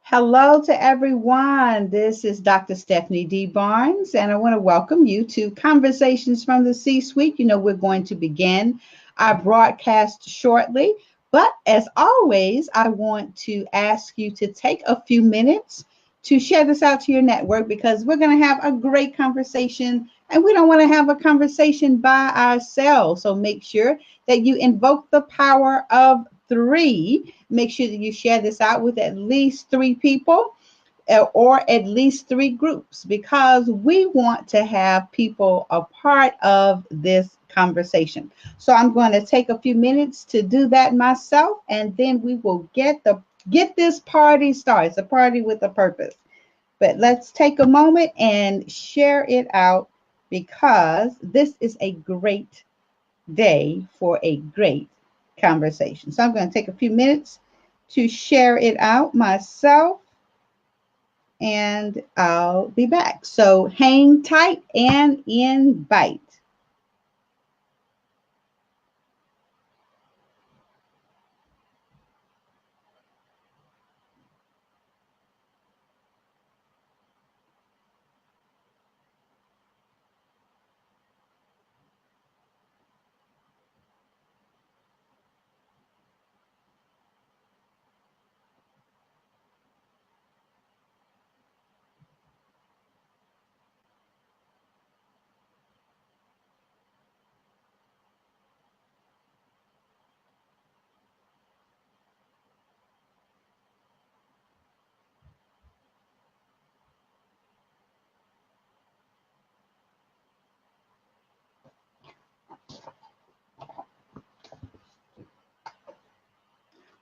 Hello to everyone. This is Dr. Stephanie D. Barnes, and I want to welcome you to Conversations from the C-Suite. You know, we're going to begin our broadcast shortly, but as always, I want to ask you to take a few minutes to share this out to your network because we're going to have a great conversation, and we don't want to have a conversation by ourselves. So make sure that you invoke the power of three. Make sure that you share this out with at least three people or at least three groups because we want to have people a part of this conversation. So I'm going to take a few minutes to do that myself, and then we will get this party started. It's a party with a purpose. But let's take a moment and share it out because this is a great day for a great conversation. So I'm going to take a few minutes to share it out myself and I'll be back. So hang tight and invite.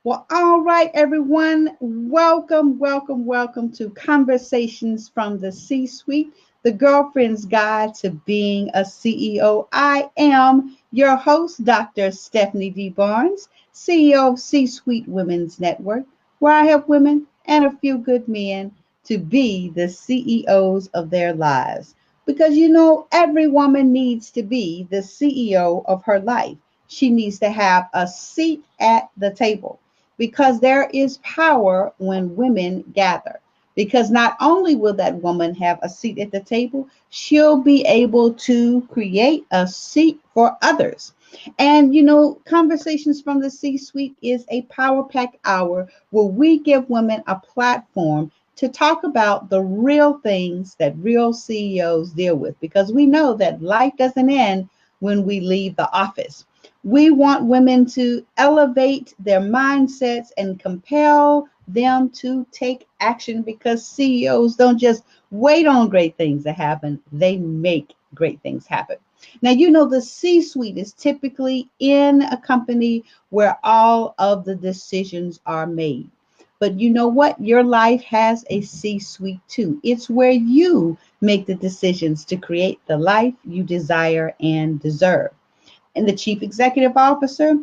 Well, all right, everyone. Welcome to Conversations from the C-Suite, the girlfriend's guide to being a CEO. I am your host, Dr. Stephanie D. Barnes, CEO of C-Suite Women's Network, where I help women and a few good men to be the CEOs of their lives. Because you know, every woman needs to be the CEO of her life. She needs to have a seat at the table because there is power when women gather. Because not only will that woman have a seat at the table, she'll be able to create a seat for others. And you know, Conversations from the C Suite is a power pack hour where we give women a platform to talk about the real things that real CEOs deal with because we know that life doesn't end when we leave the office. We want women to elevate their mindsets and compel them to take action because CEOs don't just wait on great things to happen, they make great things happen. Now, you know, the C suite is typically in a company where all of the decisions are made. But you know what? Your life has a C suite too. It's where you make the decisions to create the life you desire and deserve. And the chief executive officer,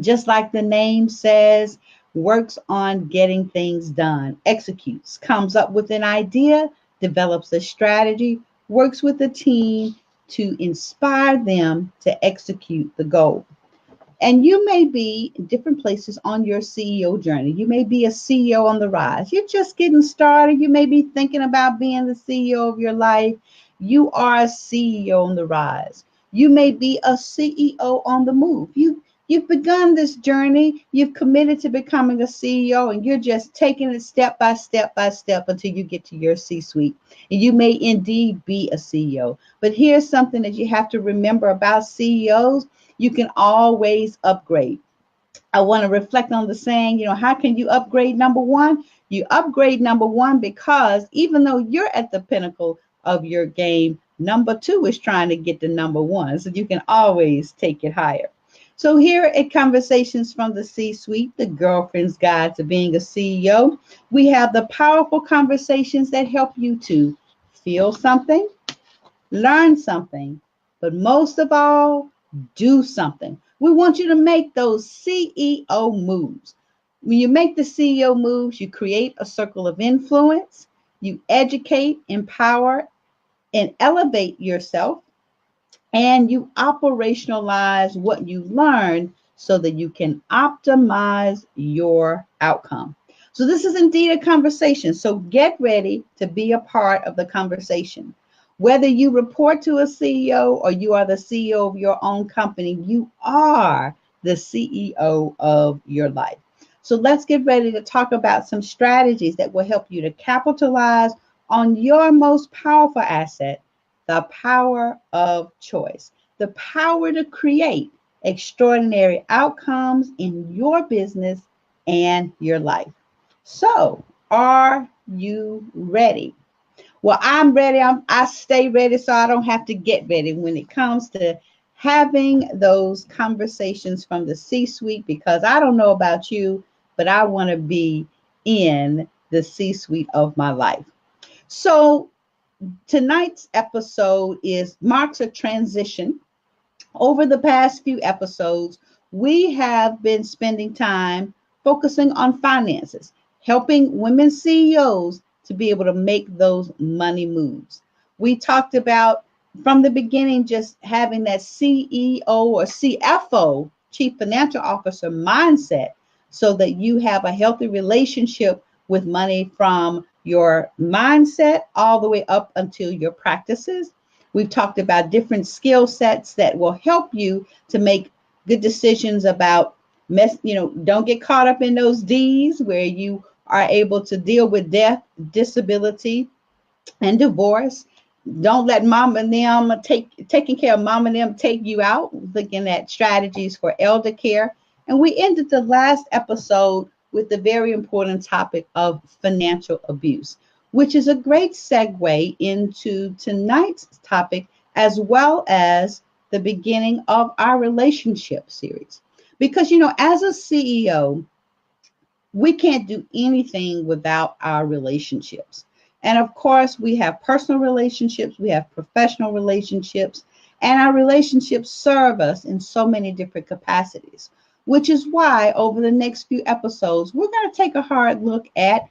just like the name says, works on getting things done, executes, comes up with an idea, develops a strategy, works with a team to inspire them to execute the goal. And you may be in different places on your CEO journey. You may be a CEO on the rise. You're just getting started. You may be thinking about being the CEO of your life. You are a CEO on the rise. You may be a CEO on the move. You've begun this journey. You've committed to becoming a CEO, and you're just taking it step by step until you get to your C-suite. And you may indeed be a CEO. But here's something that you have to remember about CEOs. You can always upgrade. I want to reflect on the saying, you know, how can you upgrade number one? You upgrade number one because even though you're at the pinnacle of your game, number two is trying to get to number one. So you can always take it higher. So here at Conversations from the C-Suite, the girlfriend's guide to being a CEO, we have the powerful conversations that help you to feel something, learn something, but most of all, do something. We want you to make those CEO moves. When you make the CEO moves, you create a circle of influence, you educate, empower, and elevate yourself, and you operationalize what you learn so that you can optimize your outcome. So this is indeed a conversation. So get ready to be a part of the conversation. Whether you report to a CEO or you are the CEO of your own company, you are the CEO of your life. So let's get ready to talk about some strategies that will help you to capitalize on your most powerful asset, the power of choice, the power to create extraordinary outcomes in your business and your life. So, are you ready? Well, I'm ready. I stay ready so I don't have to get ready when it comes to having those conversations from the C-suite, because I don't know about you, but I want to be in the C-suite of my life. So tonight's episode marks a transition. Over the past few episodes, we have been spending time focusing on finances, helping women CEOs to be able to make those money moves. We talked about from the beginning just having that CEO or CFO, Chief Financial Officer mindset, so that you have a healthy relationship with money from your mindset all the way up until your practices. We've talked about different skill sets that will help you to make good decisions about don't get caught up in those D's where you are able to deal with death, disability, and divorce. Don't let mom and them taking care of mom and them take you out. Looking at strategies for elder care. And we ended the last episode with the very important topic of financial abuse, which is a great segue into tonight's topic, as well as the beginning of our relationship series. Because, as a CEO, we can't do anything without our relationships. And of course, we have personal relationships, we have professional relationships, and our relationships serve us in so many different capacities, which is why over the next few episodes, we're going to take a hard look at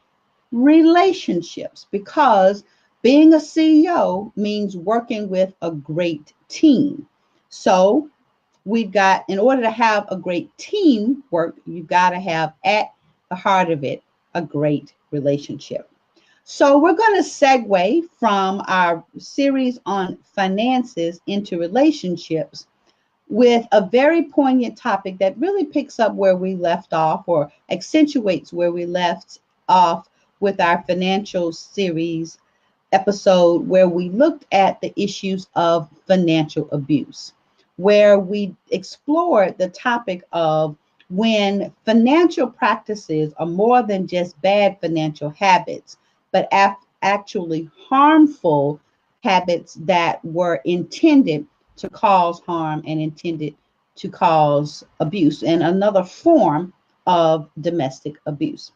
relationships, because being a CEO means working with a great team. So in order to have a great team work, you've got to have at the heart of it a great relationship. So we're going to segue from our series on finances into relationships with a very poignant topic that really picks up where we left off, or accentuates where we left off with our financial series episode, where we looked at the issues of financial abuse, where we explored the topic of when financial practices are more than just bad financial habits, but actually harmful habits that were intended to cause harm and intended to cause abuse, and another form of domestic abuse.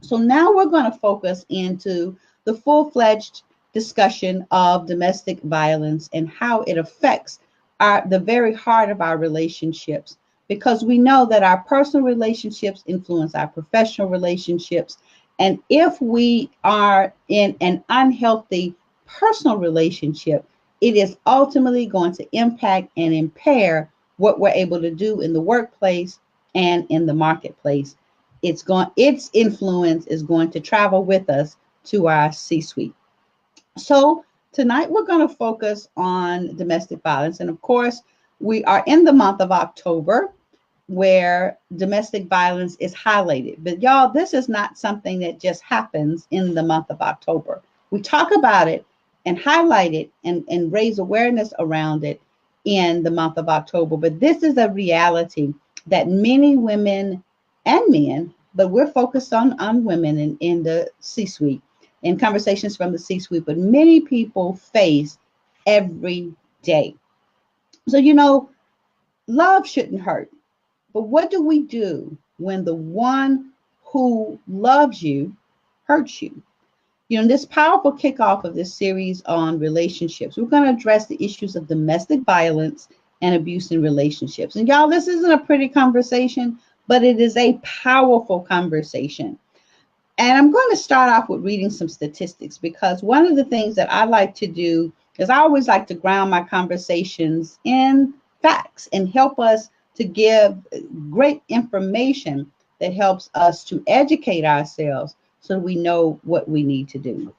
So now we're going to focus into the full-fledged discussion of domestic violence and how it affects the very heart of our relationships, because we know that our personal relationships influence our professional relationships. And if we are in an unhealthy personal relationship, it is ultimately going to impact and impair what we're able to do in the workplace and in the marketplace. Its influence is going to travel with us to our C-suite. So tonight we're going to focus on domestic violence. And of course, we are in the month of October, where domestic violence is highlighted. But y'all, this is not something that just happens in the month of October. We talk about it and highlight it and raise awareness around it in the month of October. But this is a reality that many women and men, but we're focused on women in the C-suite, in conversations from the C-suite, but many people face every day. So, love shouldn't hurt. But what do we do when the one who loves you hurts you? In this powerful kickoff of this series on relationships, we're going to address the issues of domestic violence and abuse in relationships. And y'all, this isn't a pretty conversation, but it is a powerful conversation. And I'm going to start off with reading some statistics, because one of the things that I like to do is I always like to ground my conversations in facts and help us to give great information that helps us to educate ourselves so we know what we need to do.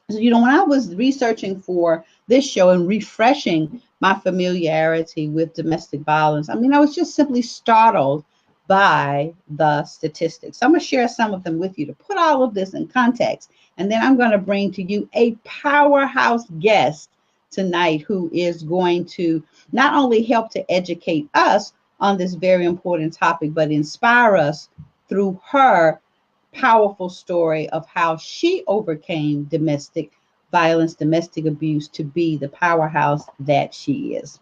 So, when I was researching for this show and refreshing my familiarity with domestic violence, I mean, I was just simply startled by the statistics. So I'm going to share some of them with you to put all of this in context. And then I'm going to bring to you a powerhouse guest tonight who is going to not only help to educate us on this very important topic, but inspire us through her powerful story of how she overcame domestic violence, domestic abuse to be the powerhouse that she is.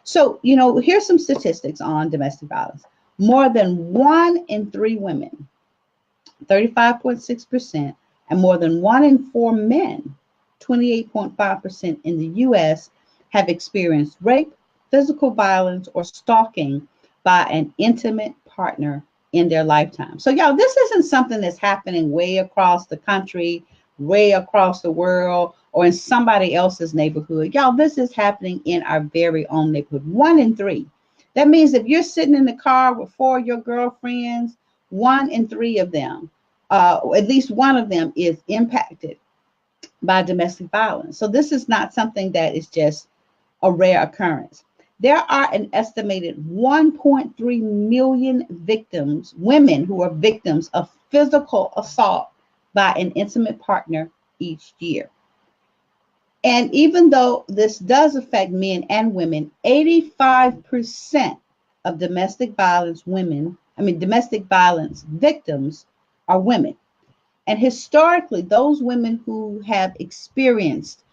So, here's some statistics on domestic violence. More than 1 in 3 women, 35.6%, and more than 1 in 4 men, 28.5% in the U.S., have experienced rape, physical violence, or stalking by an intimate partner in their lifetime. So, y'all, this isn't something that's happening way across the country, way across the world, or in somebody else's neighborhood. Y'all, this is happening in our very own neighborhood. 1 in 3. That means if you're sitting in the car with 4 of your girlfriends, 1 in 3 of them, at least one of them is impacted by domestic violence. So this is not something that is just a rare occurrence. There are an estimated 1.3 million victims, women who are victims of physical assault by an intimate partner each year. And even though this does affect men and women, 85% of domestic violence victims are women. And historically, those women who have experienced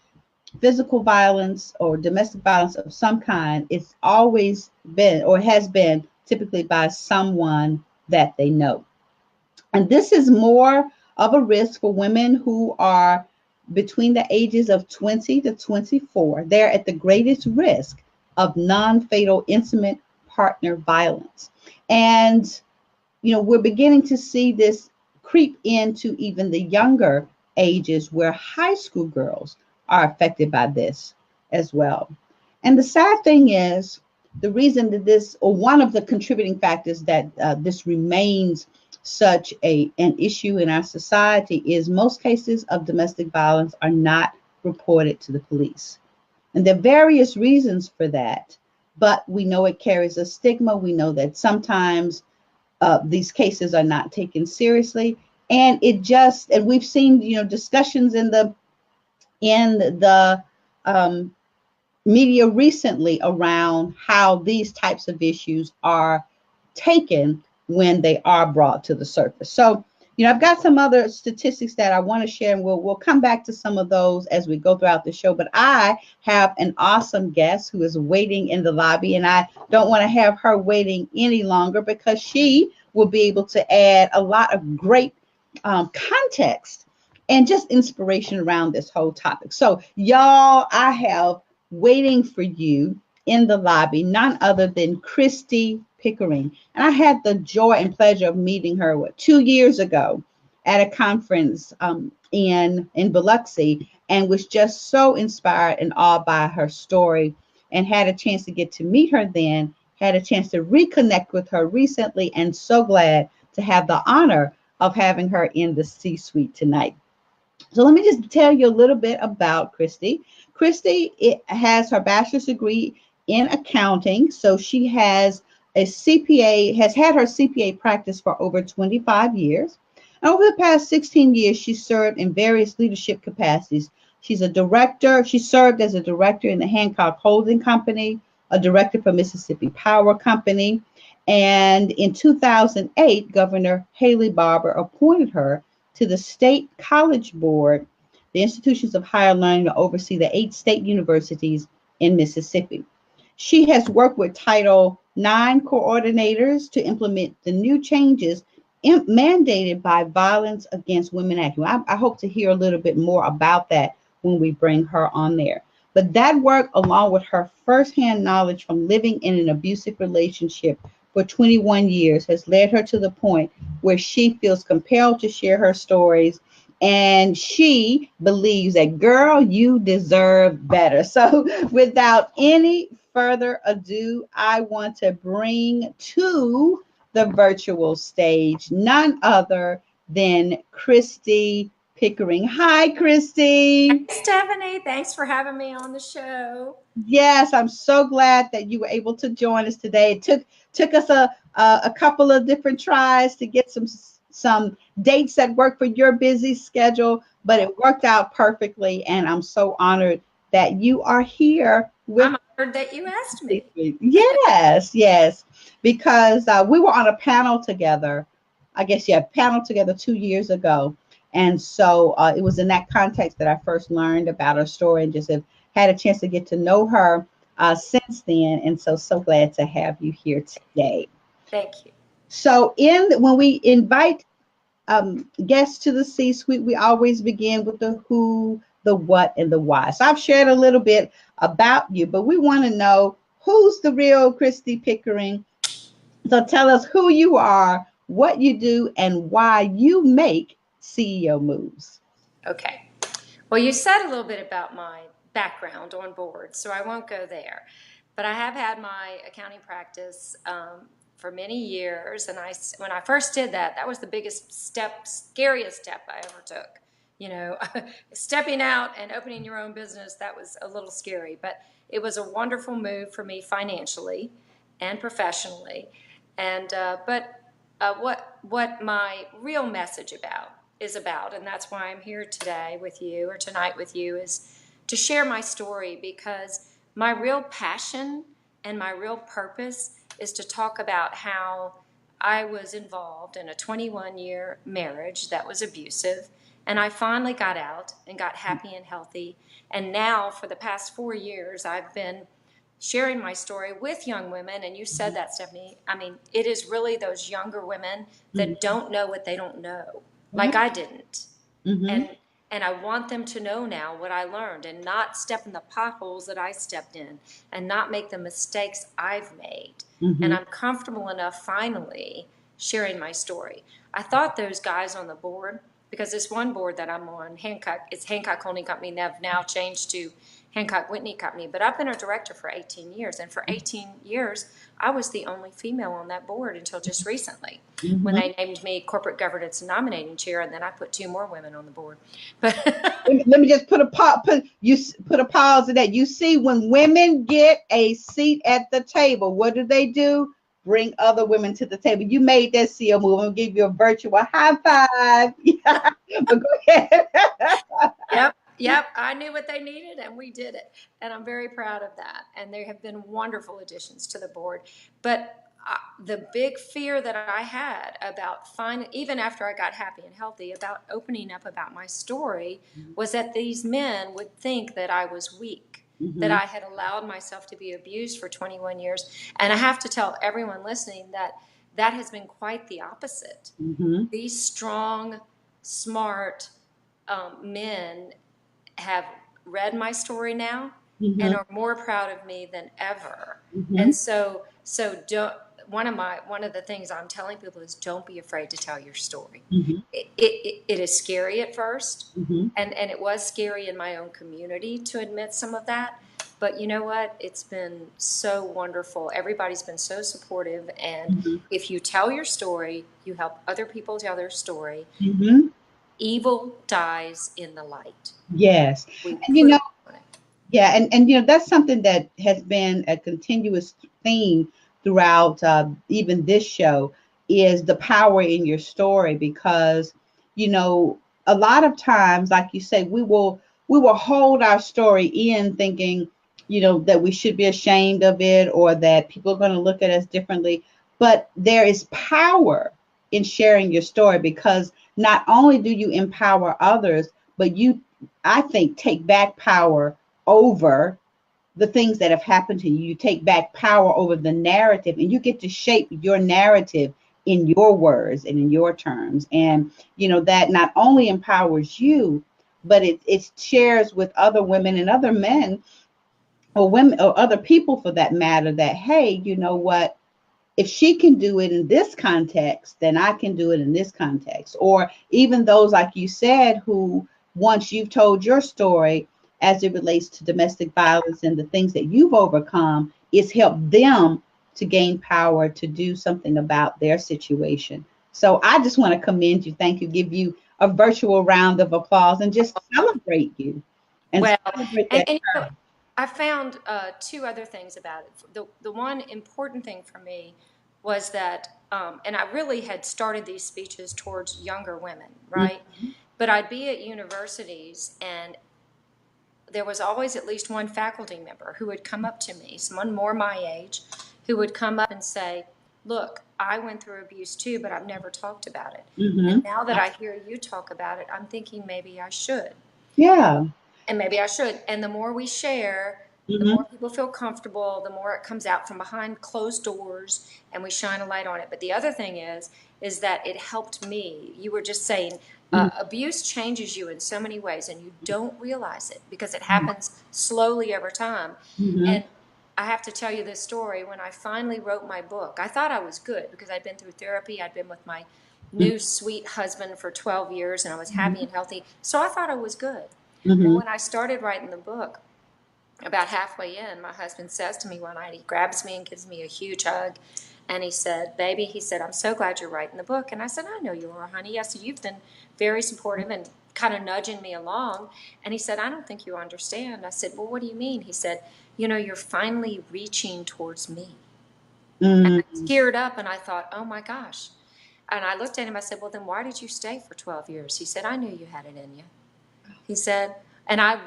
physical violence or domestic violence of some kind, it's always been or has been typically by someone that they know. And this is more of a risk for women who are between the ages of 20 to 24. They're at the greatest risk of non-fatal intimate partner violence. And, we're beginning to see this creep into even the younger ages where high school girls are affected by this as well. And the sad thing is, the reason that this, or one of the contributing factors that this remains such an issue in our society, is most cases of domestic violence are not reported to the police. And there are various reasons for that, but we know it carries a stigma. We know that sometimes these cases are not taken seriously. And we've seen, discussions in the media recently around how these types of issues are taken when they are brought to the surface. So, I've got some other statistics that I want to share, and we'll come back to some of those as we go throughout the show. But I have an awesome guest who is waiting in the lobby, and I don't want to have her waiting any longer because she will be able to add a lot of great context and just inspiration around this whole topic. So, y'all, I have waiting for you in the lobby none other than Christy Pickering. And I had the joy and pleasure of meeting her 2 years ago at a conference in Biloxi, and was just so inspired and awed by her story, and had a chance to get to meet her then, had a chance to reconnect with her recently, and so glad to have the honor of having her in the C-suite tonight. So let me just tell you a little bit about Christy. Christy has her bachelor's degree in accounting. So she has had her CPA practice for over 25 years. And over the past 16 years, she served in various leadership capacities. She's a director. She served as a director in the Hancock Holding Company, a director for Mississippi Power Company. And in 2008, Governor Haley Barbour appointed her to the State College Board, the institutions of higher learning, to oversee the 8 state universities in Mississippi. She has worked with Title IX coordinators to implement the new changes mandated by Violence Against Women Act. I hope to hear a little bit more about that when we bring her on there. But that work, along with her firsthand knowledge from living in an abusive relationship for 21 years, has led her to the point where she feels compelled to share her stories. And she believes that, girl, you deserve better. So without any further ado, I want to bring to the virtual stage, none other than Christy Pickering. Hi, Hey, Christy. Stephanie, thanks for having me on the show. Yes, I'm so glad that you were able to join us today. It took us a couple of different tries to get some dates that work for your busy schedule, but it worked out perfectly, and I'm so honored that you are here with I'm honored that you asked me. me. Yes, yes, because we were on a panel together. I guess, yeah, panel together 2 years ago, and so it was in that context that I first learned about her story and just have had a chance to get to know her since then. And so glad to have you here today. Thank you. So, in when we invite guests to the C-suite, we always begin with the who, the what, and the why. So I've shared a little bit about you, but we want to know who's the real Christy Pickering. So tell us who you are, what you do, and why you make CEO moves. Okay. Well, you said a little bit about my background on board, so I won't go there. But I have had my accounting practice for many years, and when I first did that, that was the biggest step, scariest step I ever took. You know, stepping out and opening your own business, that was a little scary, but it was a wonderful move for me financially and professionally. And what my real message is about, and that's why I'm here today with you or tonight with you, is to share my story, because my real passion and my real purpose is to talk about how I was involved in a 21-year marriage that was abusive, and I finally got out and got happy and healthy. And now for the past 4 years, I've been sharing my story with young women. And you said that, Stephanie. I mean, it is really those younger women that don't know what they don't know, like I didn't. Mm-hmm. And I want them to know now what I learned, and not step in the potholes that I stepped in, and not make the mistakes I've made. Mm-hmm. And I'm comfortable enough finally sharing my story. I thought those guys on the board, because this one board that I'm on, it's Hancock Holding Company, and they've now changed to Hancock Whitney Company, but I've been a director for 18 years. And for 18 years, I was the only female on that board until just recently, when they named me corporate governance and nominating chair. And then I put 2 more women on the board. But Let me just put a pause in that. You see, when women get a seat at the table, what do? Bring other women to the table. You made that CEO move. I'm gonna give you a virtual high five. Yeah. But go ahead. Yep, I knew what they needed, and we did it. And I'm very proud of that. And they have been wonderful additions to the board. But the big fear that I had about even after I got happy and healthy, about opening up about my story, was that these men would think that I was weak, that I had allowed myself to be abused for 21 years. And I have to tell everyone listening that that has been quite the opposite. These strong, smart men have read my story now and are more proud of me than ever. And so don't, one of the things I'm telling people is, don't be afraid to tell your story. It is scary at first, and it was scary in my own community to admit some of that. But you know what? It's been so wonderful. Everybody's been so supportive. And if you tell your story, you help other people tell their story. Evil dies in the light. Yes. We And you know, on it. yeah, and you know, that's something that has been a continuous theme throughout even this show, is the power in your story. Because you know, a lot of times, like you say, we will hold our story in, thinking, you know, that we should be ashamed of it, or that people are going to look at us differently. But there is power in sharing your story, because not only do you empower others, but you, I think, take back power over the things that have happened to you. You take back power over the narrative, and you get to shape your narrative in your words and in your terms. And you know, that not only empowers you, but it shares with other women and other men, or women, or other people for that matter, that hey, you know what, if she can do it in this context, then I can do it in this context. Or even those, like you said, who, once you've told your story as it relates to domestic violence and the things that you've overcome, it's helped them to gain power to do something about their situation. So I just want to commend you. Thank you. Give you a virtual round of applause and just celebrate you and Well, celebrate and, that and courage. I found two other things about it. The one important thing for me was that, and I really had started these speeches towards younger women, right? But I'd be at universities, and there was always at least one faculty member who would come up to me, someone more my age, who would come up and say, "Look, I went through abuse too, but I've never talked about it. And Mm-hmm. now that I hear you talk about it, I'm thinking maybe I should." Yeah. And maybe I should. And the more we share, the Mm-hmm. more people feel comfortable, the more it comes out from behind closed doors and we shine a light on it. But the other thing is that it helped me. You were just saying, abuse changes you in so many ways and you don't realize it because it happens slowly over time. Mm-hmm. And I have to tell you this story. When I finally wrote my book, I thought I was good because I'd been through therapy. I'd been with my new sweet husband for 12 years and I was happy and healthy. So I thought I was good. Well, Mm-hmm. when I started writing the book, about halfway in, my husband says to me one night, he grabs me and gives me a huge hug. And he said, "Baby," he said, "I'm so glad you're writing the book." And I said, "I know you are, honey." I said, "You've been very supportive and kind of nudging me along." And he said, "I don't think you understand." I said, "Well, what do you mean?" He said, "You're finally reaching towards me." And I Mm-hmm. teared up and I thought, oh my gosh. And I looked at him, I said, "Well, then why did you stay for 12 years? He said, "I knew you had it in you." He said, and I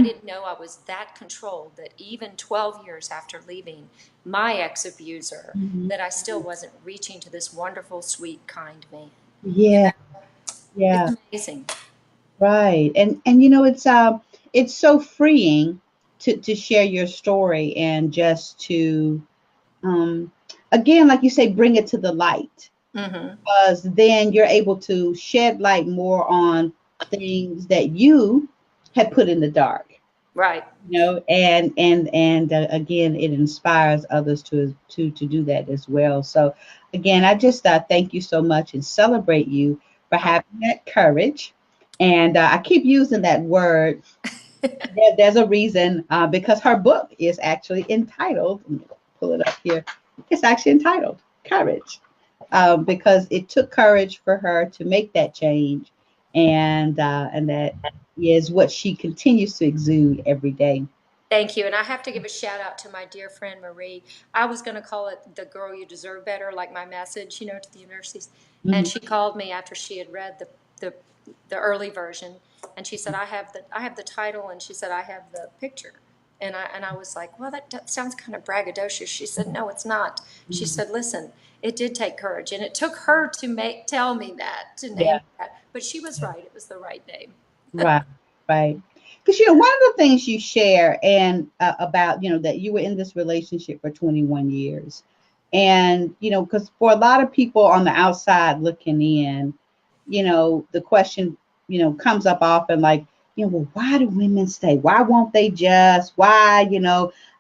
didn't know I was that controlled that even 12 years after leaving my ex-abuser, Mm-hmm. that I still wasn't reaching to this wonderful, sweet, kind man. You Yeah. know, it's Yeah. amazing. Right. And it's so freeing to share your story and just to um again, like you say, bring it to the light, Mm-hmm. because then you're able to shed light more on things that you had put in the dark, Right. and again, it inspires others to do that as well. So again, I just thank you so much and celebrate you for Oh. having that courage. And I keep using that word. There's a reason, because her book is actually entitled, let me pull it up here, it's actually entitled Courage, because it took courage for her to make that change, and that is what she continues to exude every day. Thank you. And I have to give a shout out to my dear friend Marie. I was going to call it "The Girl You Deserve Better," like my message, to the universities. And Mhm. she called me after she had read the, the early version. And she said, I have the title. And she said, I have the picture. And I was like, well, that sounds kind of braggadocious. She said, no, it's not. She said, listen, it did take courage. And it took her to tell me that, to Yeah, name that. But she was right. It was the right name. right, right. Because one of the things you share and about that you were in this relationship for 21 years, and because for a lot of people on the outside looking in, the question comes up often, like, well, why do women stay? Why won't they just? Why,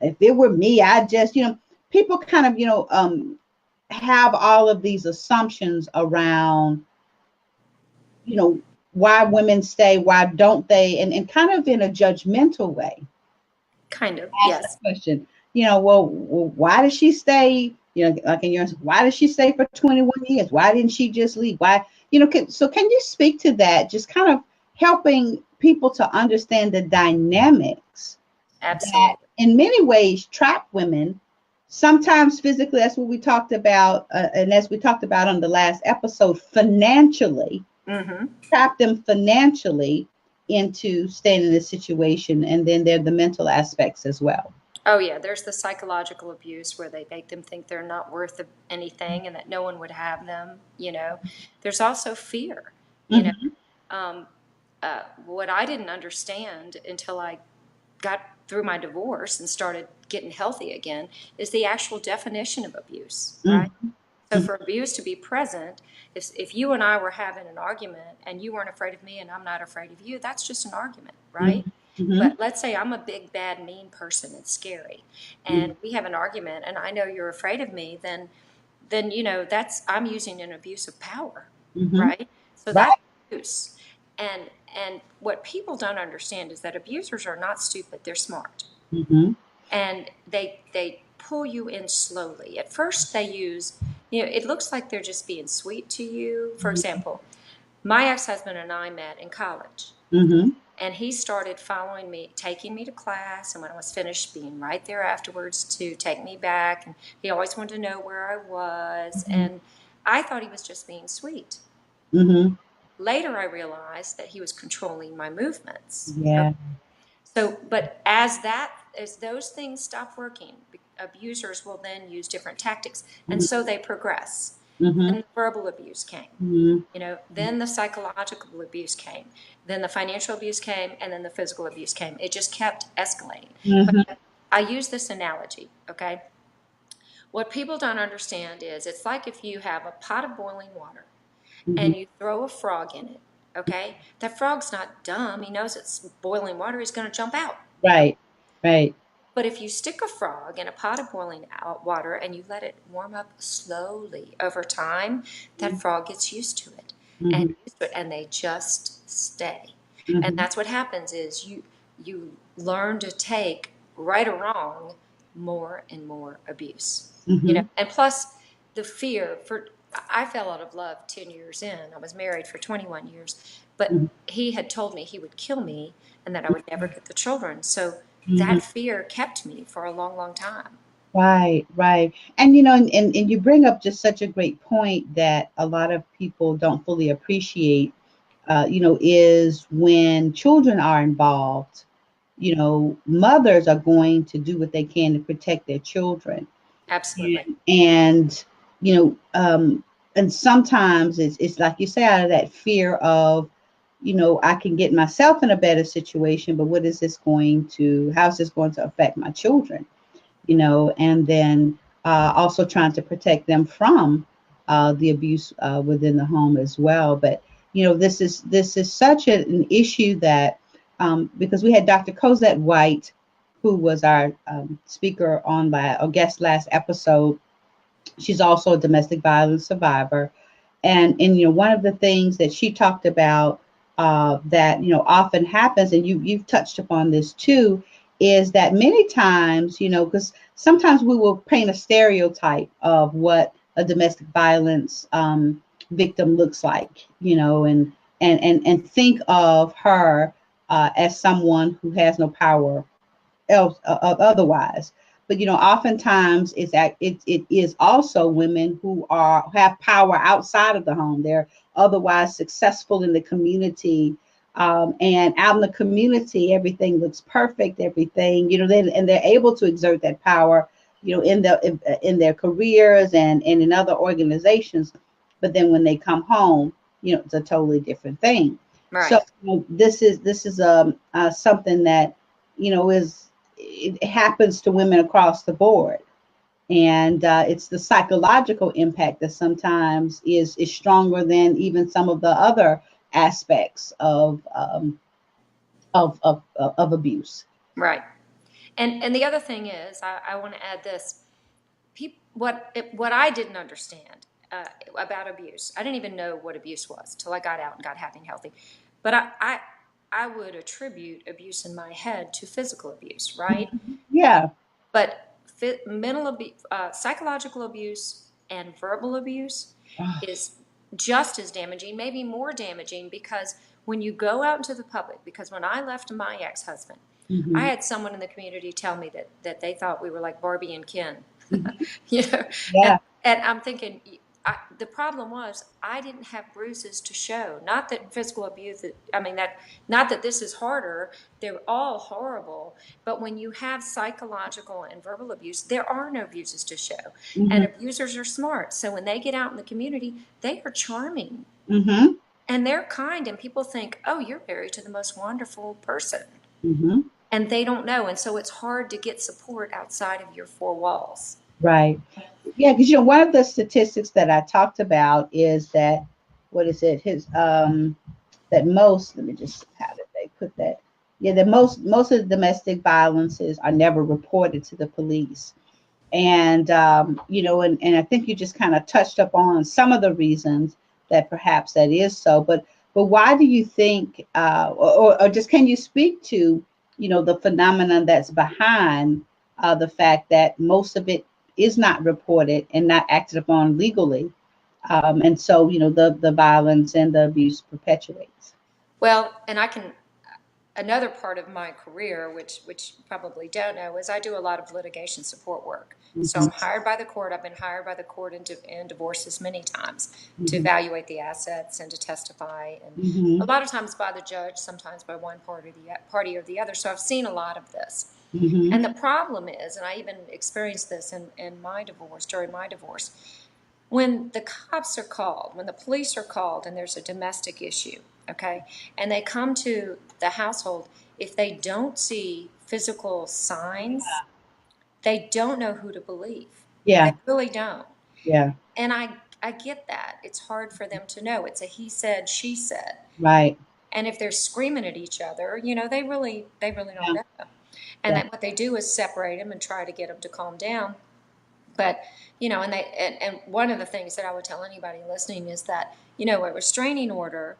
if it were me, I just, people kind of have all of these assumptions around why women stay, why don't they, and kind of in a judgmental way Kind of, ask the yes. question, well, why did she stay? Like in yours, why did she stay for 21 years? Why didn't she just leave? Why, can you speak to that? Just kind of helping people to understand the dynamics that Absolutely. in many ways trap women, sometimes physically, that's what we talked about, and as we talked about on the last episode, financially, Mm-hmm. trap them financially into staying in this situation, and then there are the mental aspects as well. Oh, yeah, there's the psychological abuse where they make them think they're not worth anything and that no one would have them. There's also fear, you know. Mm-hmm. Um, what I didn't understand until I got through my divorce and started getting healthy again is the actual definition of abuse, right? Mm-hmm. So for abuse to be present, if you and I were having an argument and you weren't afraid of me and I'm not afraid of you, that's just an argument, right? Mm-hmm. But let's say I'm a big, bad, mean person and scary, Mm-hmm. and we have an argument, and I know you're afraid of me, then that's I'm using an abuse of power, Mm-hmm. right? So Right. that's abuse. And what people don't understand is that abusers are not stupid; they're smart, Mm-hmm. and they pull you in slowly. At first they use, it looks like they're just being sweet to you. For example, my ex-husband and I met in college. Mm-hmm. And he started following me, taking me to class, and when I was finished, being right there afterwards to take me back. And he always wanted to know where I was. Mm-hmm. And I thought he was just being sweet. Mm-hmm. Later, I realized that he was controlling my movements. Yeah. So, but as those things stop working, abusers will then use different tactics, and so they progress. Mm-hmm. Then the verbal abuse came. Mm-hmm. Then the psychological abuse came, then the financial abuse came, and then the physical abuse came. It just kept escalating. Mm-hmm. But I use this analogy, okay? What people don't understand is it's like if you have a pot of boiling water and you throw a frog in it, okay? That frog's not dumb. He knows it's boiling water. He's going to jump out. Right. Right. But if you stick a frog in a pot of boiling water and you let it warm up slowly over time, that frog gets used to it and they just stay. Mm-hmm. And that's what happens is you learn to take, right or wrong, more and more abuse. Mm-hmm. And plus the fear I fell out of love 10 years in. I was married for 21 years, but he had told me he would kill me and that I would never get the children. So that fear kept me for a long, long time. Right, right. And and you bring up just such a great point that a lot of people don't fully appreciate, is when children are involved, mothers are going to do what they can to protect their children. Absolutely. And and sometimes it's like you say, out of that fear of, I can get myself in a better situation, but how's this going to affect my children? And then also trying to protect them from the abuse within the home as well. But this is such an issue that because we had Dr. Cosette White, who was our speaker or guest last episode. She's also a domestic violence survivor, and one of the things that she talked about that often happens, and you've touched upon this too, is that many times, because sometimes we will paint a stereotype of what a domestic violence victim looks like, and think of her as someone who has no power else otherwise. But oftentimes it is also women who have power outside of the home. They're otherwise successful in the community. And out in the community, everything looks perfect. Everything, and they're able to exert that power, in their careers and in other organizations. But then when they come home, it's a totally different thing. Right. So this is something that it happens to women across the board. And it's the psychological impact that sometimes is stronger than even some of the other aspects of abuse. Right. And the other thing is, I want to add this. What I didn't understand about abuse, I didn't even know what abuse was till I got out and got happy and healthy. But I would attribute abuse in my head to physical abuse, right? Yeah. But psychological abuse and verbal abuse is just as damaging, maybe more damaging, because when you go out into the public, because when I left my ex-husband, I had someone in the community tell me that they thought we were like Barbie and Ken. Yeah. And I'm thinking, the problem was I didn't have bruises to show. Not that physical abuse, not that this is harder. They're all horrible. But when you have psychological and verbal abuse, there are no bruises to show. And abusers are smart. So when they get out in the community, they are charming. And they're kind. And people think, oh, you're married to the most wonderful person. And they don't know. And so it's hard to get support outside of your four walls. Right. Yeah, because one of the statistics that I talked about is that that most, let me just, how did they put that? Yeah, that most of the domestic violences are never reported to the police. And and I think you just kind of touched up on some of the reasons that perhaps that is so. But why do you think or just can you speak to the phenomenon that's behind the fact that most of it is not reported and not acted upon legally. And so, the violence and the abuse perpetuates. Well, and another part of my career, which you probably don't know, is I do a lot of litigation support work. So Mm-hmm. I'm hired by the court. I've been hired by the court in divorces many times to Mm-hmm. evaluate the assets and to testify, and Mm-hmm. a lot of times by the judge, sometimes by one party or the other. So I've seen a lot of this. Mm-hmm. And the problem is, and I even experienced this in my divorce, during my divorce, when the cops are called, when the police are called and there's a domestic issue, okay, and they come to the household, if they don't see physical signs, they don't know who to believe. They Yeah. really don't. Yeah. And I get that. It's hard for them to know. It's a he said, she said. Right. And if they're screaming at each other, they really don't Yeah. know. And Yeah. then what they do is separate them and try to get them to calm down. But and one of the things that I would tell anybody listening is that a restraining order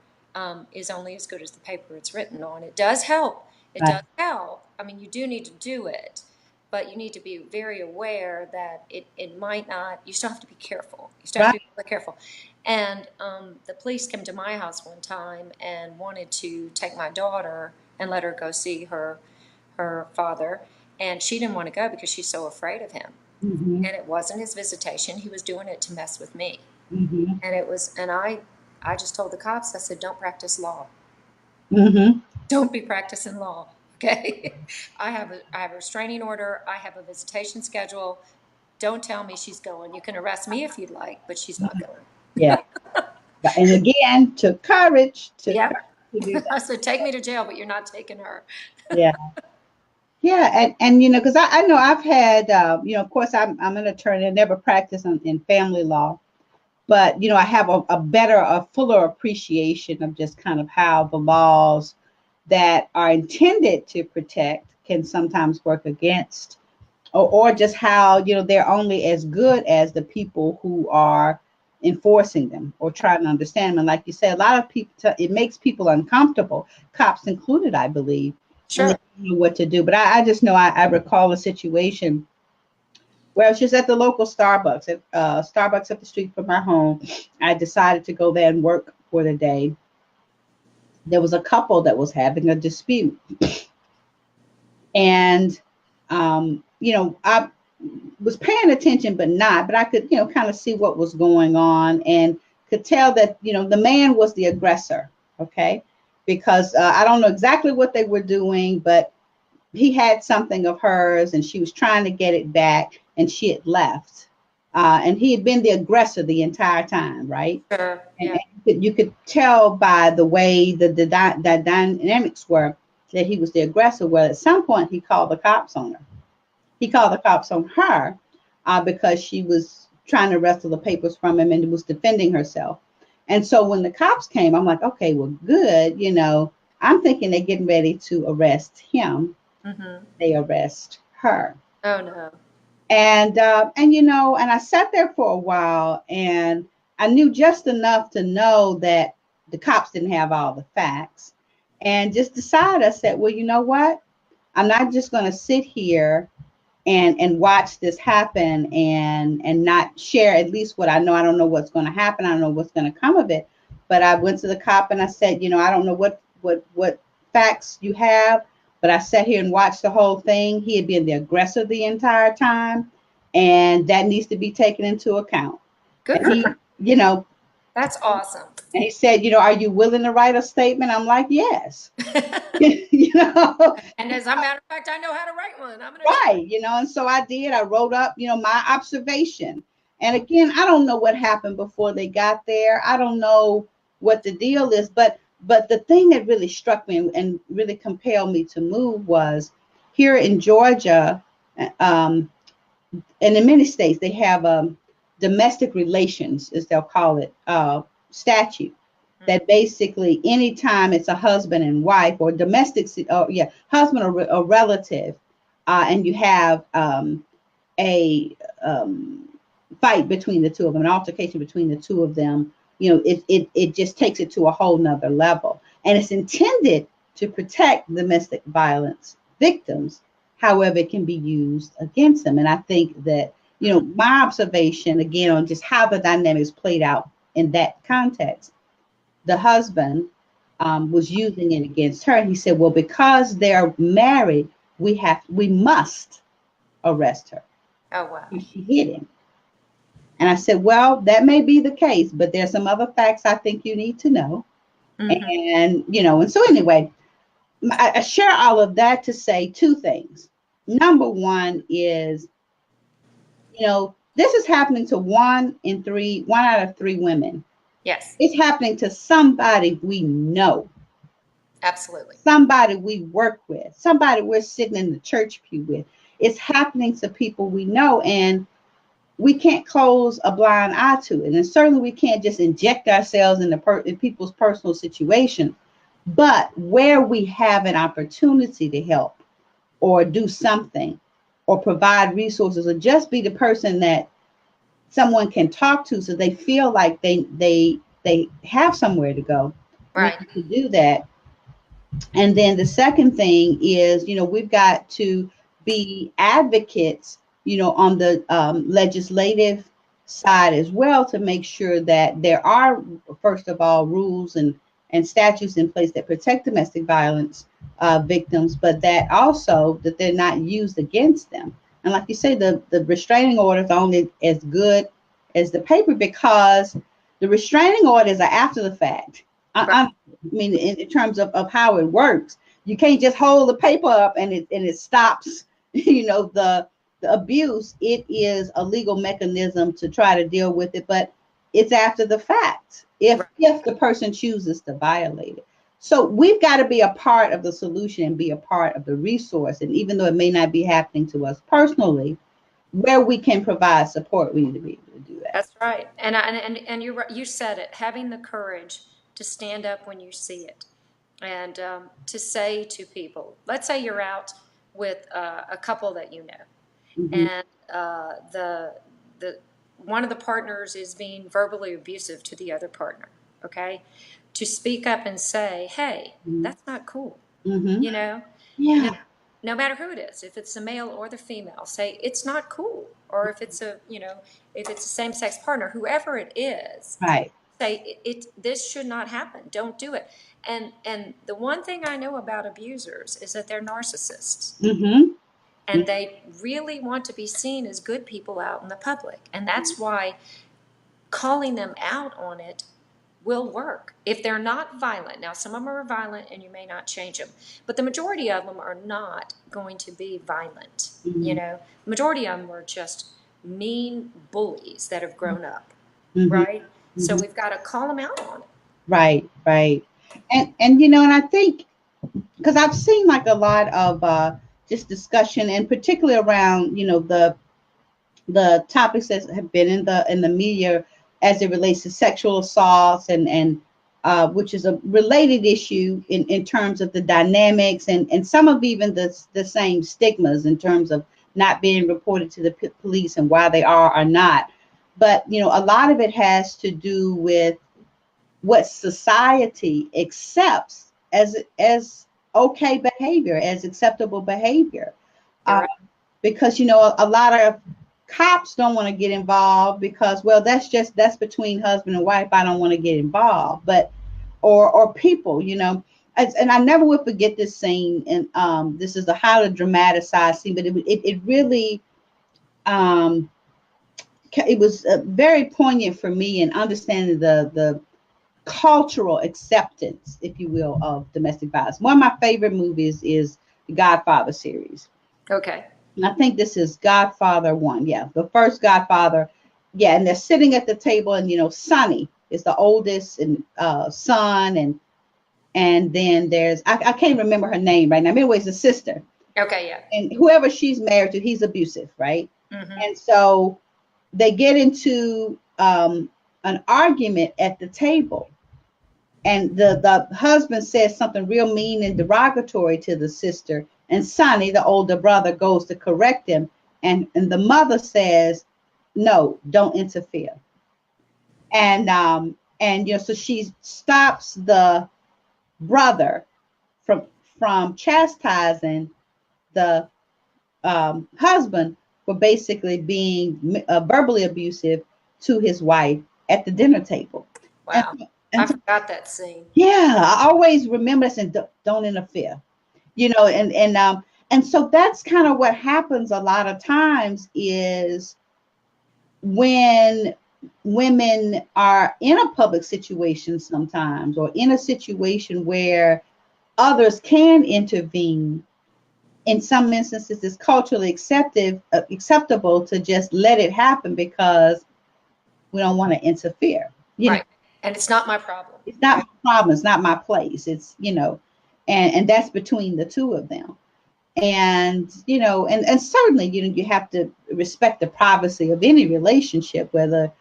is only as good as the paper it's written on. It does help. It Right. does help. I mean, you do need to do it, but you need to be very aware that it might not. You still have to be careful. You still have to Right. be really careful. And the police came to my house one time and wanted to take my daughter and let her go see her father, and she didn't want to go because she's so afraid of him. Mm-hmm. And it wasn't his visitation. He was doing it to mess with me. Mm-hmm. And I just told the cops, I said, don't practice law. Mm-hmm. Don't be practicing law. Okay. I have a restraining order. I have a visitation schedule. Don't tell me she's going. You can arrest me if you'd like, but she's not going. Yeah. And again, took courage Yep. to do I that. said, take me to jail, but you're not taking her. Yeah. Yeah, and because I know I've had of course I'm an attorney. I never practiced in family law, but I have a fuller appreciation of just kind of how the laws that are intended to protect can sometimes work against, or just how they're only as good as the people who are enforcing them or trying to understand them. And like you said, a lot of people, it makes people uncomfortable, cops included, I believe, and they Sure. don't know what to do. But I just know I recall a situation where I was just at the local Starbucks, at Starbucks up the street from my home. I decided to go there and work for the day. There was a couple that was having a dispute, and I was paying attention, but not. But I could, kind of see what was going on, and could tell that the man was the aggressor. Okay, because I don't know exactly what they were doing, but he had something of hers, and she was trying to get it back, and she had left, and he had been the aggressor the entire time, right? Sure. And Yeah. you could tell by the way the dynamics were that he was the aggressor. Well, at some point, he called the cops on her. He called the cops on her because she was trying to wrestle the papers from him and was defending herself. And so when the cops came, I'm like, okay, well, good. I'm thinking they're getting ready to arrest him. Mm-hmm. They arrest her. Oh, no. And I sat there for a while, and I knew just enough to know that the cops didn't have all the facts, and just decided. I said, well, you know what? I'm not just going to sit here and watch this happen and not share at least what I know. I don't know what's going to happen. I don't know what's going to come of it. But I went to the cop and I said, I don't know what facts you have, but I sat here and watched the whole thing. He had been the aggressor the entire time, and that needs to be taken into account. Good And for he, her. you know, That's awesome. and he said, are you willing to write a statement? I'm like, yes. you know, And as a matter of fact, I know how to write one. I'm going to right. And so I did. I wrote up, my observation. And again, I don't know what happened before they got there. I don't know what the deal is, but the thing that really struck me and really compelled me to move was here in Georgia, um, and in many states, they have domestic relations, as they'll call it, statute that basically anytime it's a husband and wife or domestic, husband or a relative, and you have a fight between the two of them, an altercation between the two of them, it just takes it to a whole nother level. And it's intended to protect domestic violence victims, However, it can be used against them. And I think that, my observation again on just how the dynamics played out in that context, the husband was using it against her. He said, well, because they're married, we must arrest her. Oh, wow. She hit him. And I said, well, that may be the case, but there's some other facts I think you need to know. And, and so anyway, I share all of that to say two things. Number one is, this is happening to one out of three women. Yes. It's happening to somebody we know. Absolutely. Somebody we work with, somebody we're sitting in the church pew with. It's happening to people we know, and we can't close a blind eye to it. And certainly we can't just inject ourselves in people's personal situation. But where we have an opportunity to help or do something or provide resources or just be the person that someone can talk to so they feel like they have somewhere to go, right, we need to do that. And then the second thing is, we've got to be advocates, on the legislative side as well, to make sure that there are, first of all, rules and statutes in place that protect domestic violence victims, but that also that they're not used against them. And like you say, the restraining orders are only as good as the paper, because the restraining orders are after the fact. I mean, in terms of how it works, you can't just hold the paper up and it stops, the abuse. It is a legal mechanism to try to deal with it, but it's after the fact if the person chooses to violate it. So we've got to be a part of the solution and be a part of the resource. And even though it may not be happening to us personally, where we can provide support, we need to be able to do that. That's right. And you said it, having the courage to stand up when you see it, and to say to people, let's say you're out with a couple that you know, and the one of the partners is being verbally abusive to the other partner, okay? To speak up and say, hey, that's not cool, Yeah. No matter who it is, if it's the male or the female, say it's not cool. Or if it's if it's a same-sex partner, whoever it is, Right. say this should not happen. Don't do it. And the one thing I know about abusers is that they're narcissists. And they really want to be seen as good people out in the public. And that's why calling them out on it will work. If they're not violent, now some of them are violent and you may not change them, but the majority of them are not going to be violent. The majority of them are just mean bullies that have grown up, right? So we've got to call them out on it. Right. And and I think, because I've seen like a lot of just discussion, and particularly around the topics that have been in the media as it relates to sexual assaults and which is a related issue in terms of the dynamics and some of even the same stigmas in terms of not being reported to the police and why they are or not. But a lot of it has to do with what society accepts as okay behavior, as acceptable behavior. Because a lot of cops don't want to get involved because, well, that's between husband and wife. I don't want to get involved. But or people, and I never will forget this scene. And this is a highly dramatized scene, but it really it was very poignant for me in understanding the cultural acceptance, if you will, of domestic violence. One of my favorite movies is the Godfather series. Okay. And I think this is Godfather 1. Yeah, the first Godfather. Yeah, and they're sitting at the table, and Sonny is the oldest and son, and then there's I can't remember her name right now. Anyways, the sister. Okay, yeah. And whoever she's married to, he's abusive, right? And so they get into an argument at the table, and the husband says something real mean and derogatory to the sister. And Sonny, the older brother, goes to correct him. And the mother says, no, don't interfere. And so she stops the brother from chastising the husband for basically being verbally abusive to his wife at the dinner table. And, Wow. I and so, forgot that scene. yeah, I always remember this and don't interfere, and so that's kind of what happens a lot of times is when women are in a public situation sometimes or in a situation where others can intervene. In some instances it's culturally acceptable to just let it happen because we don't want to interfere. Right. And it's not my problem. It's not my problem, it's not my place. It's and that's between the two of them. And and certainly you have to respect the privacy of any relationship, whether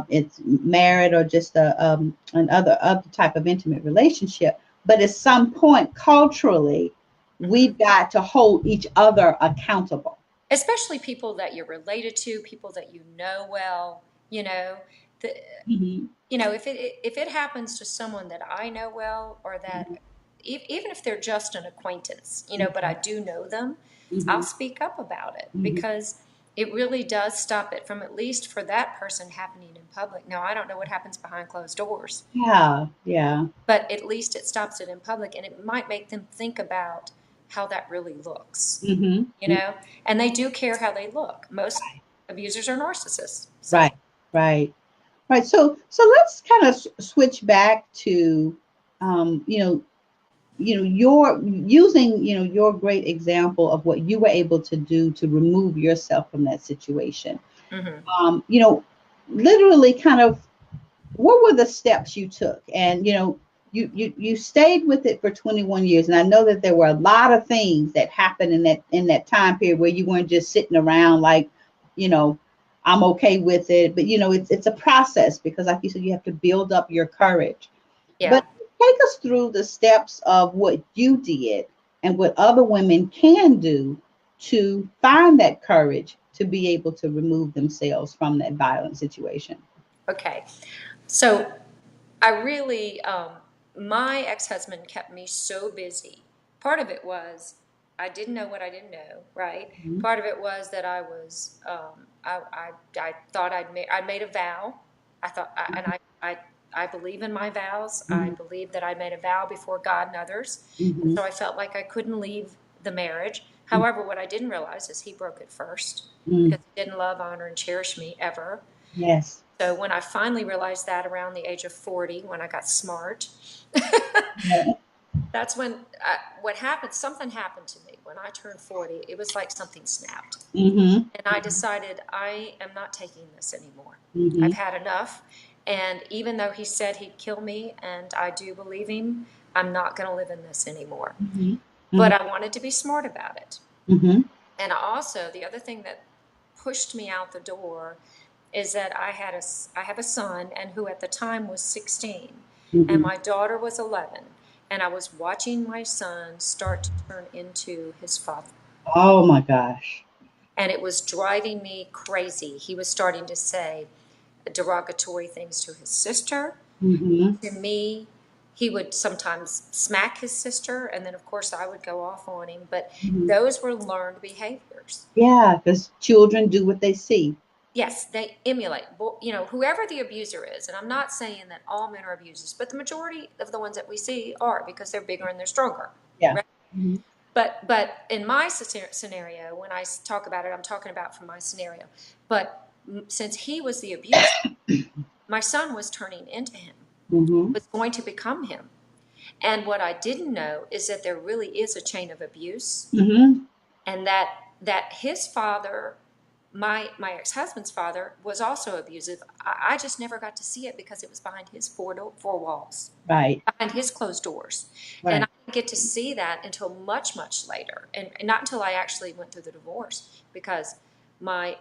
it's married or just other type of intimate relationship. But at some point culturally we've got to hold each other accountable. Especially people that you're related to, people that you know well, the, Mm-hmm. if it happens to someone that I know well, or that even if they're just an acquaintance, but I do know them, I'll Mm-hmm. speak up about it, Mm-hmm. because it really does stop it from, at least for that person, happening in public. Now, I don't know what happens behind closed doors, Yeah, yeah. but at least it stops it in public, and it might make them think about how that really looks, Mm-hmm. and they do care how they look. Most abusers are narcissists. So, Right, right. Right. So let's kind of switch back to, um, you know, your using, your great example of what you were able to do to remove yourself from that situation. mhm. Um, you know, Literally, kind of, what were the steps you took? And you stayed with it for 21 years, and I know that there were a lot of things that happened in that time period where you weren't just sitting around like, you know, I'm okay with it. But it's a process because, like you said, you have to build up your courage. Yeah. But take us through the steps of what you did and what other women can do to find that courage to be able to remove themselves from that violent situation. Okay. So I really, my ex-husband kept me so busy. Part of it was I didn't know what I didn't know, right? Mhm. Part of it was that I was, I thought I made a vow. I thought, I believe in my vows. I Mhm. believe that I made a vow before God and others. And Mhm. so I felt like I couldn't leave the marriage. Mhm. However, what I didn't realize is he broke it first, Mhm. because he didn't love, honor, and cherish me ever. Yes. So when I finally realized that around the age of 40, when I got smart, Yeah. that's when what happened, something happened to me when I turned 40. It was like something snapped. Mhm. And I decided I am not taking this anymore. I've Mhm. had enough. And even though he said he'd kill me, and I do believe him, I'm not going to live in this anymore. Mhm. But Mhm. I wanted to be smart about it. Mhm. And also, the other thing that pushed me out the door is that I have a son, and who at the time was 16, and Mhm. my daughter was 11, and I was watching my son start to turn into his father, Oh my gosh. and it was driving me crazy. He was starting to say derogatory things to his sister, Mhm. to me. He would sometimes smack his sister, and then of course I would go off on him. But Mhm. those were learned behaviors. Yeah, because children do what they see. Yes, they emulate, whoever the abuser is. And I'm not saying that all men are abusers, but the majority of the ones that we see are, because they're bigger and they're stronger, Yeah. right? Mhm. But in my scenario, when I talk about it, I'm talking about from my scenario. But since he was the abuser, my son was turning into him, Mhm. was going to become him. And what I didn't know is that there really is a chain of abuse, Mhm. and that his father, my ex-husband's father, was also abusive. I just never got to see it because it was behind his four walls, Right. behind his closed doors. And Right. I didn't get to see that until much, much later. And not until I actually went through the divorce, because my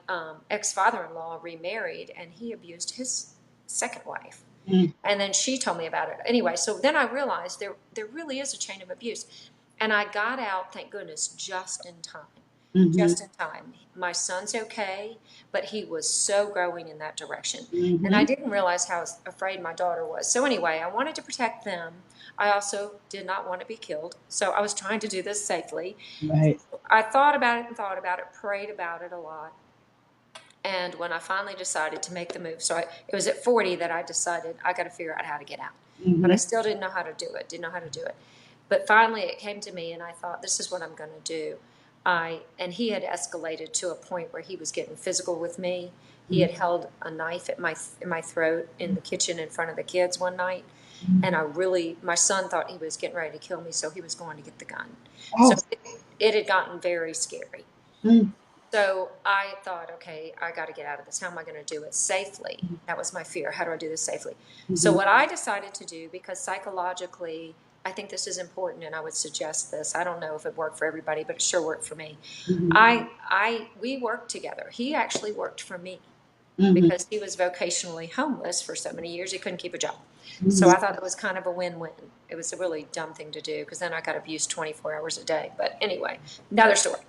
ex-father-in-law remarried, and he abused his second wife. Mhm. And then she told me about it. Anyway, so then I realized there really is a chain of abuse. And I got out, thank goodness, just in time. just in time. My son's okay, but he was so growing in that direction. Mm-hmm. And I didn't realize how afraid my daughter was. So anyway, I wanted to protect them. I also did not want to be killed. So I was trying to do this safely. Right. I thought about it and thought about it, prayed about it a lot. And when I finally decided to make the move, so it was at 40 that I decided I got to figure out how to get out. Mm-hmm. But I still didn't know how to do it, didn't know how to do it. But finally it came to me and I thought, this is what I'm going to do. And he had escalated to a point where he was getting physical with me. He had held a knife at my throat in the kitchen in front of the kids one night. And my son thought he was getting ready to kill me, so he was going to get the gun. Oh. So it had gotten very scary. Mm. So I thought, okay, I got to get out of this. How am I going to do it safely? That was my fear. How do I do this safely? So what I decided to do, because psychologically, I think this is important, and I would suggest this. I don't know if it worked for everybody, but it sure worked for me. We worked together. He actually worked for me because he was vocationally homeless for so many years. He couldn't keep a job. So I thought it was kind of a win-win. It was a really dumb thing to do because then I got abused 24 hours a day. But anyway, another story.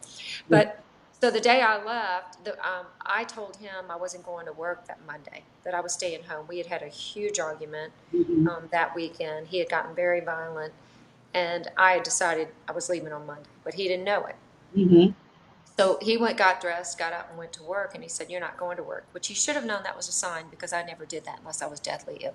But so the day I left, I told him I wasn't going to work that Monday, that I was staying home. We had had a huge argument that weekend. He had gotten very violent, and I had decided I was leaving on Monday, but he didn't know it. So he got dressed, got up, and went to work, and he said, "You're not going to work," which he should have known that was a sign because I never did that unless I was deathly ill.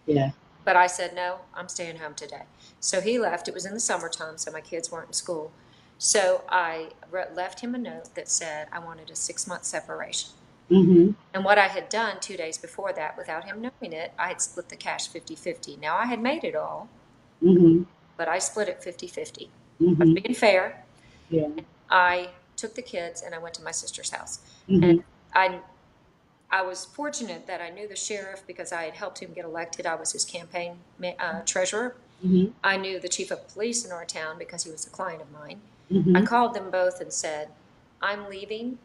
Yeah. But I said, "No, I'm staying home today." So he left. It was in the summertime, so my kids weren't in school. So I left him a note that said I wanted a 6-month separation. And what I had done 2 days before that, without him knowing it, I had split the cash 50-50. Now, I had made it all, but I split it 50-50. I was being fair. Yeah. I took the kids and I went to my sister's house. And I was fortunate that I knew the sheriff because I had helped him get elected. I was his campaign treasurer. I knew the chief of police in our town because he was a client of mine. I called them both and said, "I'm leaving,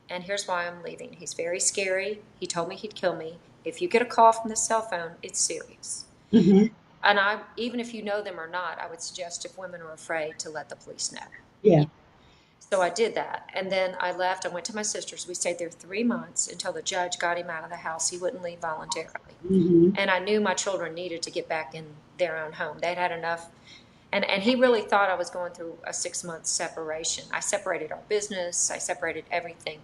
and here's why I'm leaving. He's very scary. He told me he'd kill me. If you get a call from the cell phone, it's serious." And even if you know them or not, I would suggest if women are afraid to let the police know. Yeah. So I did that. And then I left. I went to my sister's. We stayed there 3 months until the judge got him out of the house. He wouldn't leave voluntarily. And I knew my children needed to get back in their own home. They'd had enough. And he really thought I was going through a 6-month separation. I separated our business. I separated everything.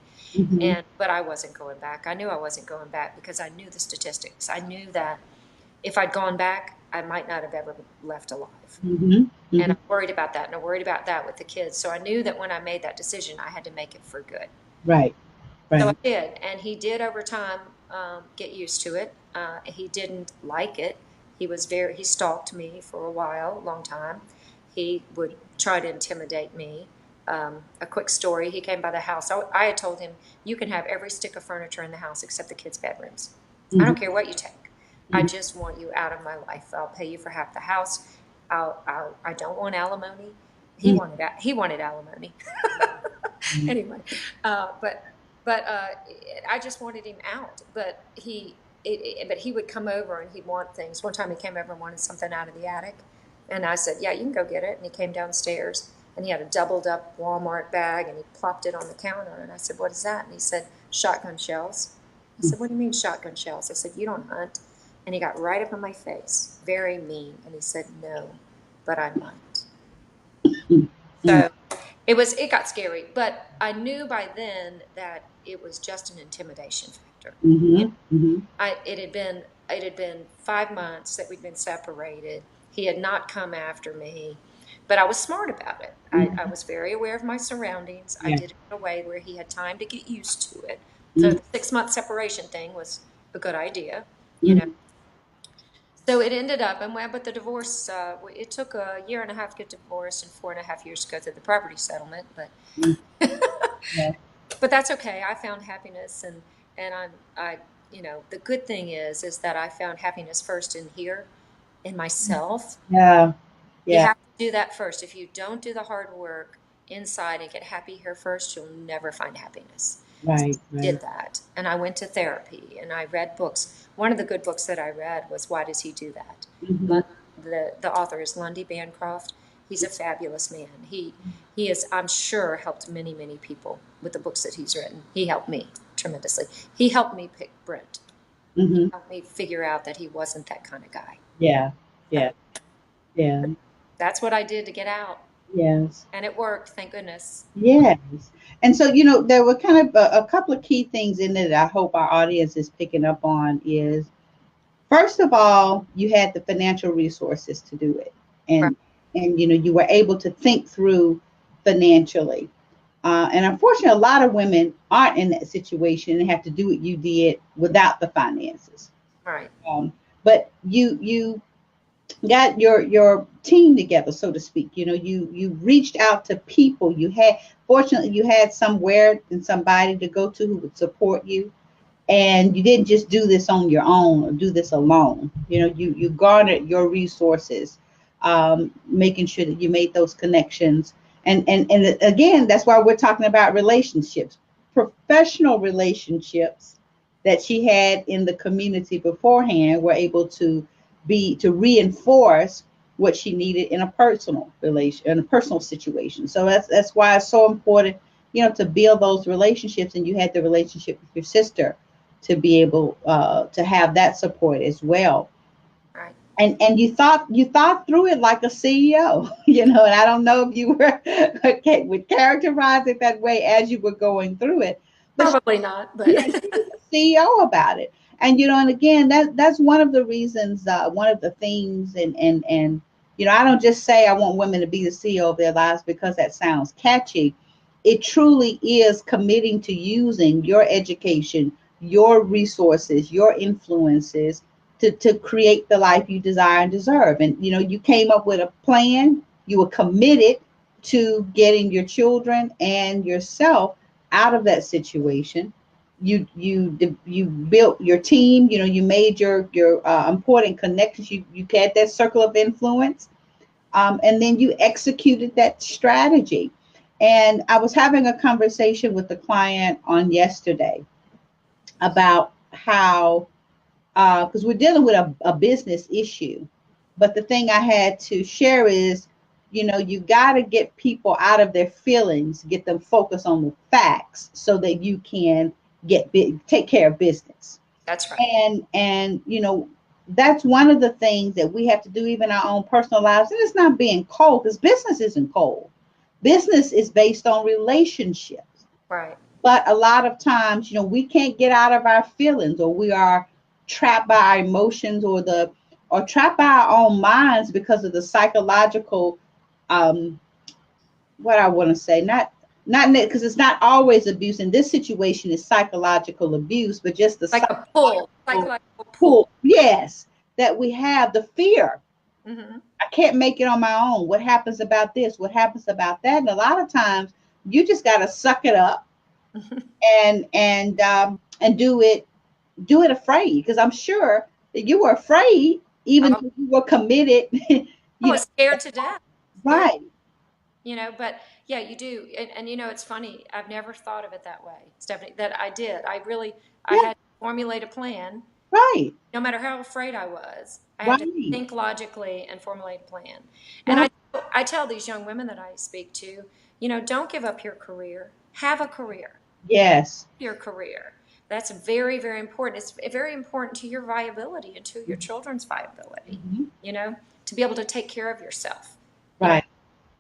But I wasn't going back. I knew I wasn't going back because I knew the statistics. I knew that if I'd gone back, I might not have ever left alive. And I worried about that, and I worried about that with the kids. So I knew that when I made that decision, I had to make it for good. Right. So I did, and he did over time get used to it. He didn't like it. He stalked me for a while, long time. He would try to intimidate me. A quick story, he came by the house. I had told him, "You can have every stick of furniture in the house except the kids' bedrooms. I don't care what you take. I just want you out of my life. I'll pay you for half the house. I don't want alimony." He wanted alimony. Anyway, but I just wanted him out. But he would come over and he'd want things. One time he came over and wanted something out of the attic, and I said, "Yeah, you can go get it." And he came downstairs and he had a doubled up Walmart bag and he plopped it on the counter. And I said, "What is that?" And he said, "Shotgun shells." I said, "What do you mean shotgun shells?" I said, "You don't hunt." And he got right up in my face, very mean, and he said, "No, but I might." So it got scary, but I knew by then that it was just an intimidation factor. It had been 5 months that we'd been separated. He had not come after me, but I was smart about it. I was very aware of my surroundings. I did it in a way where he had time to get used to it. So the 6-month separation thing was a good idea, you know. So it ended up, but the divorce, it took a year and a half to get divorced and 4.5 years to go through the property settlement. But but that's okay. I found happiness, and the good thing is that I found happiness first in here, in myself. Yeah. You have to do that first. If you don't do the hard work inside and get happy here first, you'll never find happiness. Right. So I did that, and I went to therapy, and I read books. One of the good books that I read was "Why Does He Do That?" The author is Lundy Bancroft. He's a fabulous man. He has, I'm sure, helped many, many people with the books that he's written. He helped me tremendously. He helped me pick Brent. He Mm-hmm. helped me figure out that he wasn't that kind of guy. Yeah. Yeah. Yeah. That's what I did to get out. Yes. And it worked, thank goodness. Yes. And so, there were kind of a couple of key things in it that I hope our audience is picking up on is, first of all, you had the financial resources to do it. Right. And you were able to think through financially. And unfortunately, a lot of women aren't in that situation and have to do what you did without the finances. Right. But you got your team together, so to speak. You reached out to people. Fortunately, you had somewhere and somebody to go to who would support you. And you didn't just do this on your own or do this alone. You garnered your resources, making sure that you made those connections. And again, that's why we're talking about relationships, professional relationships that she had in the community beforehand were able to reinforce what she needed in a personal situation. So that's why it's so important, to build those relationships. And you had the relationship with your sister to be able to have that support as well. Right. And you thought through it like a CEO, and I don't know if you would characterize it that way as you were going through it. But probably not, but yeah, she was a CEO about it. And and again, that's one of the reasons, one of the themes, and I don't just say I want women to be the CEO of their lives because that sounds catchy. It truly is committing to using your education, your resources, your influences to create the life you desire and deserve. And you came up with a plan. You were committed to getting your children and yourself out of that situation. You built your team. You made your important connections. You had that circle of influence, and then you executed that strategy. And I was having a conversation with the client on yesterday about how, because we're dealing with a business issue, but the thing I had to share is, you got to get people out of their feelings, get them focused on the facts so that you can take care of business. that's right. And that's one of the things that we have to do even in our own personal lives. And it's not being cold, because business isn't cold. Business is based on relationships. Right. But a lot of times, we can't get out of our feelings, or we are trapped by our emotions, or trapped by our own minds because of the psychological, what I want to say, not because it's not always abuse. In this situation, is psychological abuse, but just the like a pull, psychological pull. Yes, that we have the fear. Mm-hmm. I can't make it on my own. What happens about this? What happens about that? And a lot of times, you just got to suck it up and do it afraid, because I'm sure that you were afraid, even though you were committed. I was scared to death. Right. But yeah, you do. And it's funny. I've never thought of it that way, Stephanie, that I did. I had to formulate a plan. Right. No matter how afraid I was, I had Right. to think logically and formulate a plan. Right. And I tell these young women that I speak to, don't give up your career. Have a career. Yes. Your career. That's very, very important. It's very important to your viability and to your children's viability, to be able to take care of yourself. Right.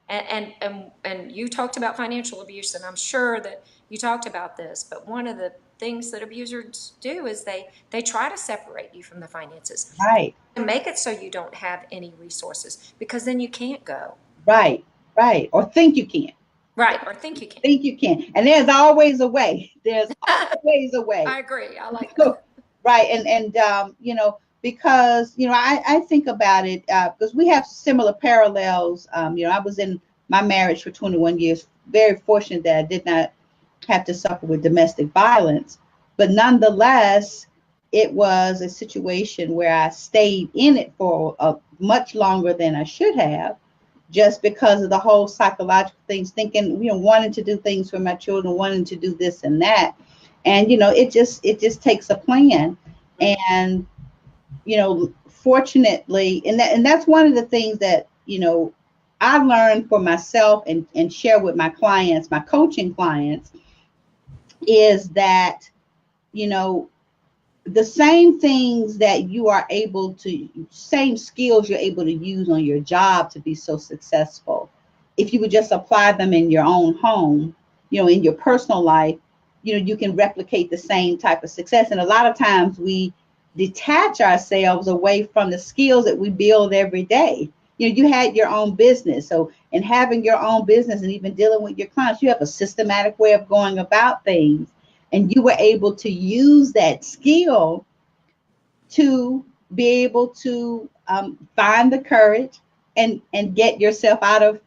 And you talked about financial abuse, and I'm sure that you talked about this, but one of the things that abusers do is they try to separate you from the finances. Right. And make it so you don't have any resources, because then you can't go. Right. Right. Or think you can. Right. Or think you can. Think you can. And there's always a way. There's always a way. I agree. I like that. Right. And because, I think about it, because we have similar parallels. I was in my marriage for 21 years, very fortunate that I did not have to suffer with domestic violence. But nonetheless, it was a situation where I stayed in it for much longer than I should have, just because of the whole psychological things, thinking, wanting to do things for my children, wanting to do this and that. And, it just takes a plan. And, fortunately, and that's one of the things that, I learned for myself and share with my clients, my coaching clients, is that, you know, the same things that you are able to, same skills you're able to use on your job to be so successful, if you would just apply them in your own home, you know, in your personal life, you know, you can replicate the same type of success. And a lot of times we detach ourselves away from the skills that we build every day. You know, you had your own business. So in having your own business and even dealing with your clients, you have a systematic way of going about things. And you were able to use that skill to be able to find the courage and get yourself out of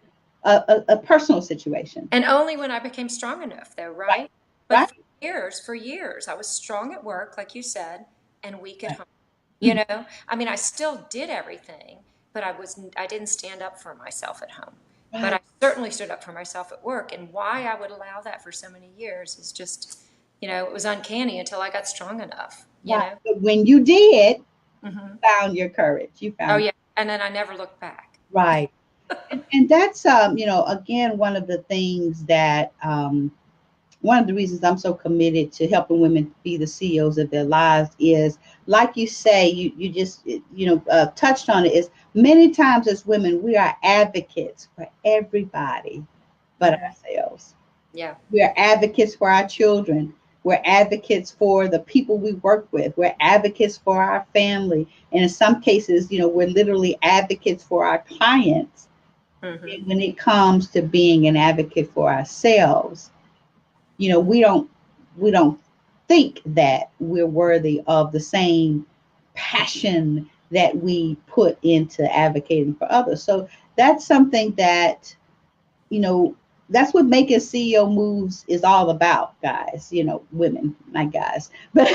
a personal situation. And only when I became strong enough, though, Right, right? But right, for years, I was strong at work, like you said, and weak at right. home. You know, I mean, I still did everything, but I didn't stand up for myself at home. But I Right, certainly stood up for myself at work. And why I would allow that for so many years is just, it was uncanny until I got strong enough, you right. know? But when you did, Hmm. found your courage. You Oh, found yeah. And then I never looked back. right. And that's you know, again, one of the things that one of the reasons I'm so committed to helping women be the CEOs of their lives is, like you say, you just touched on it, is many times as women we are advocates for everybody but Hmm. ourselves. Yeah. We are advocates for our children. We're advocates for the people we work with. We're advocates for our family. And in some cases, you know, we're literally advocates for our clients. Hmm. When it comes to being an advocate for ourselves, you know, we don't think that we're worthy of the same passion that we put into advocating for others. So that's something that, you know, that's what making CEO moves is all about, guys. You know, women, not guys, but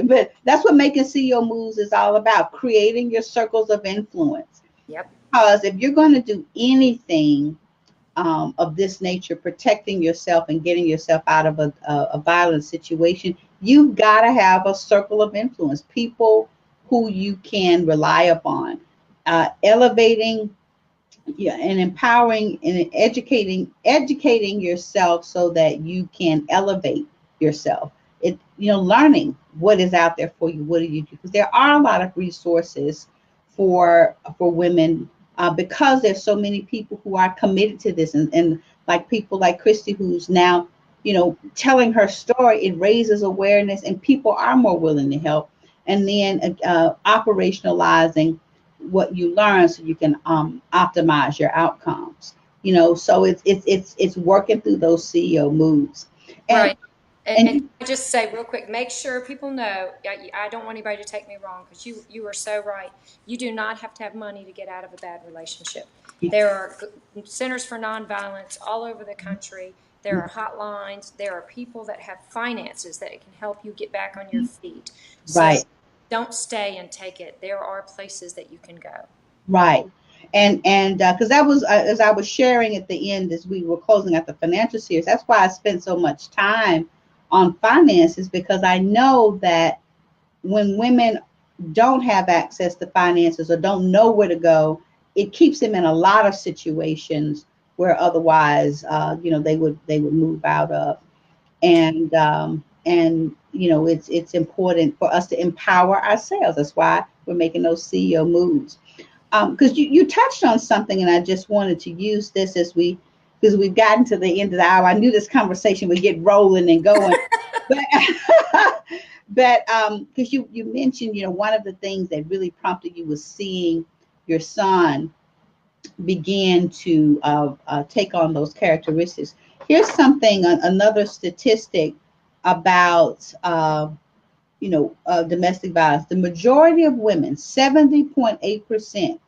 but that's what making CEO moves is all about: creating your circles of influence. Yep. Because if you're going to do anything of this nature, protecting yourself and getting yourself out of a violent situation, you've got to have a circle of influence, people who you can rely upon, elevating, yeah, and empowering and educating yourself so that you can elevate yourself. It, you know, learning what is out there for you. What do you do? Because there are a lot of resources for women, because there's so many people who are committed to this, and like people like Christy, who's now, you know, telling her story. It raises awareness, and people are more willing to help. And then operationalizing what you learn so you can optimize your outcomes. You know, so it's working through those CEO moves. and Right. And and can I just say real quick, make sure people know, I don't want anybody to take me wrong, because you are so right. You do not have to have money to get out of a bad relationship. There are centers for nonviolence all over the country. There are hotlines. There are people that have finances that can help you get back on your feet. So right, don't stay and take it. There are places that you can go. right. And because that was, as I was sharing at the end as we were closing out the financial series, that's why I spent so much time on finances, because I know that when women don't have access to finances or don't know where to go, it keeps them in a lot of situations where otherwise, they would move out of. And you know, it's important for us to empower ourselves. That's why we're making those CEO moves. Because you touched on something, and I just wanted to use this because we've gotten to the end of the hour. I knew this conversation would get rolling and going, but but because you mentioned, you know, one of the things that really prompted you was seeing your son begin to take on those characteristics. Here's something, another statistic about domestic violence. The majority of women, 70.8%,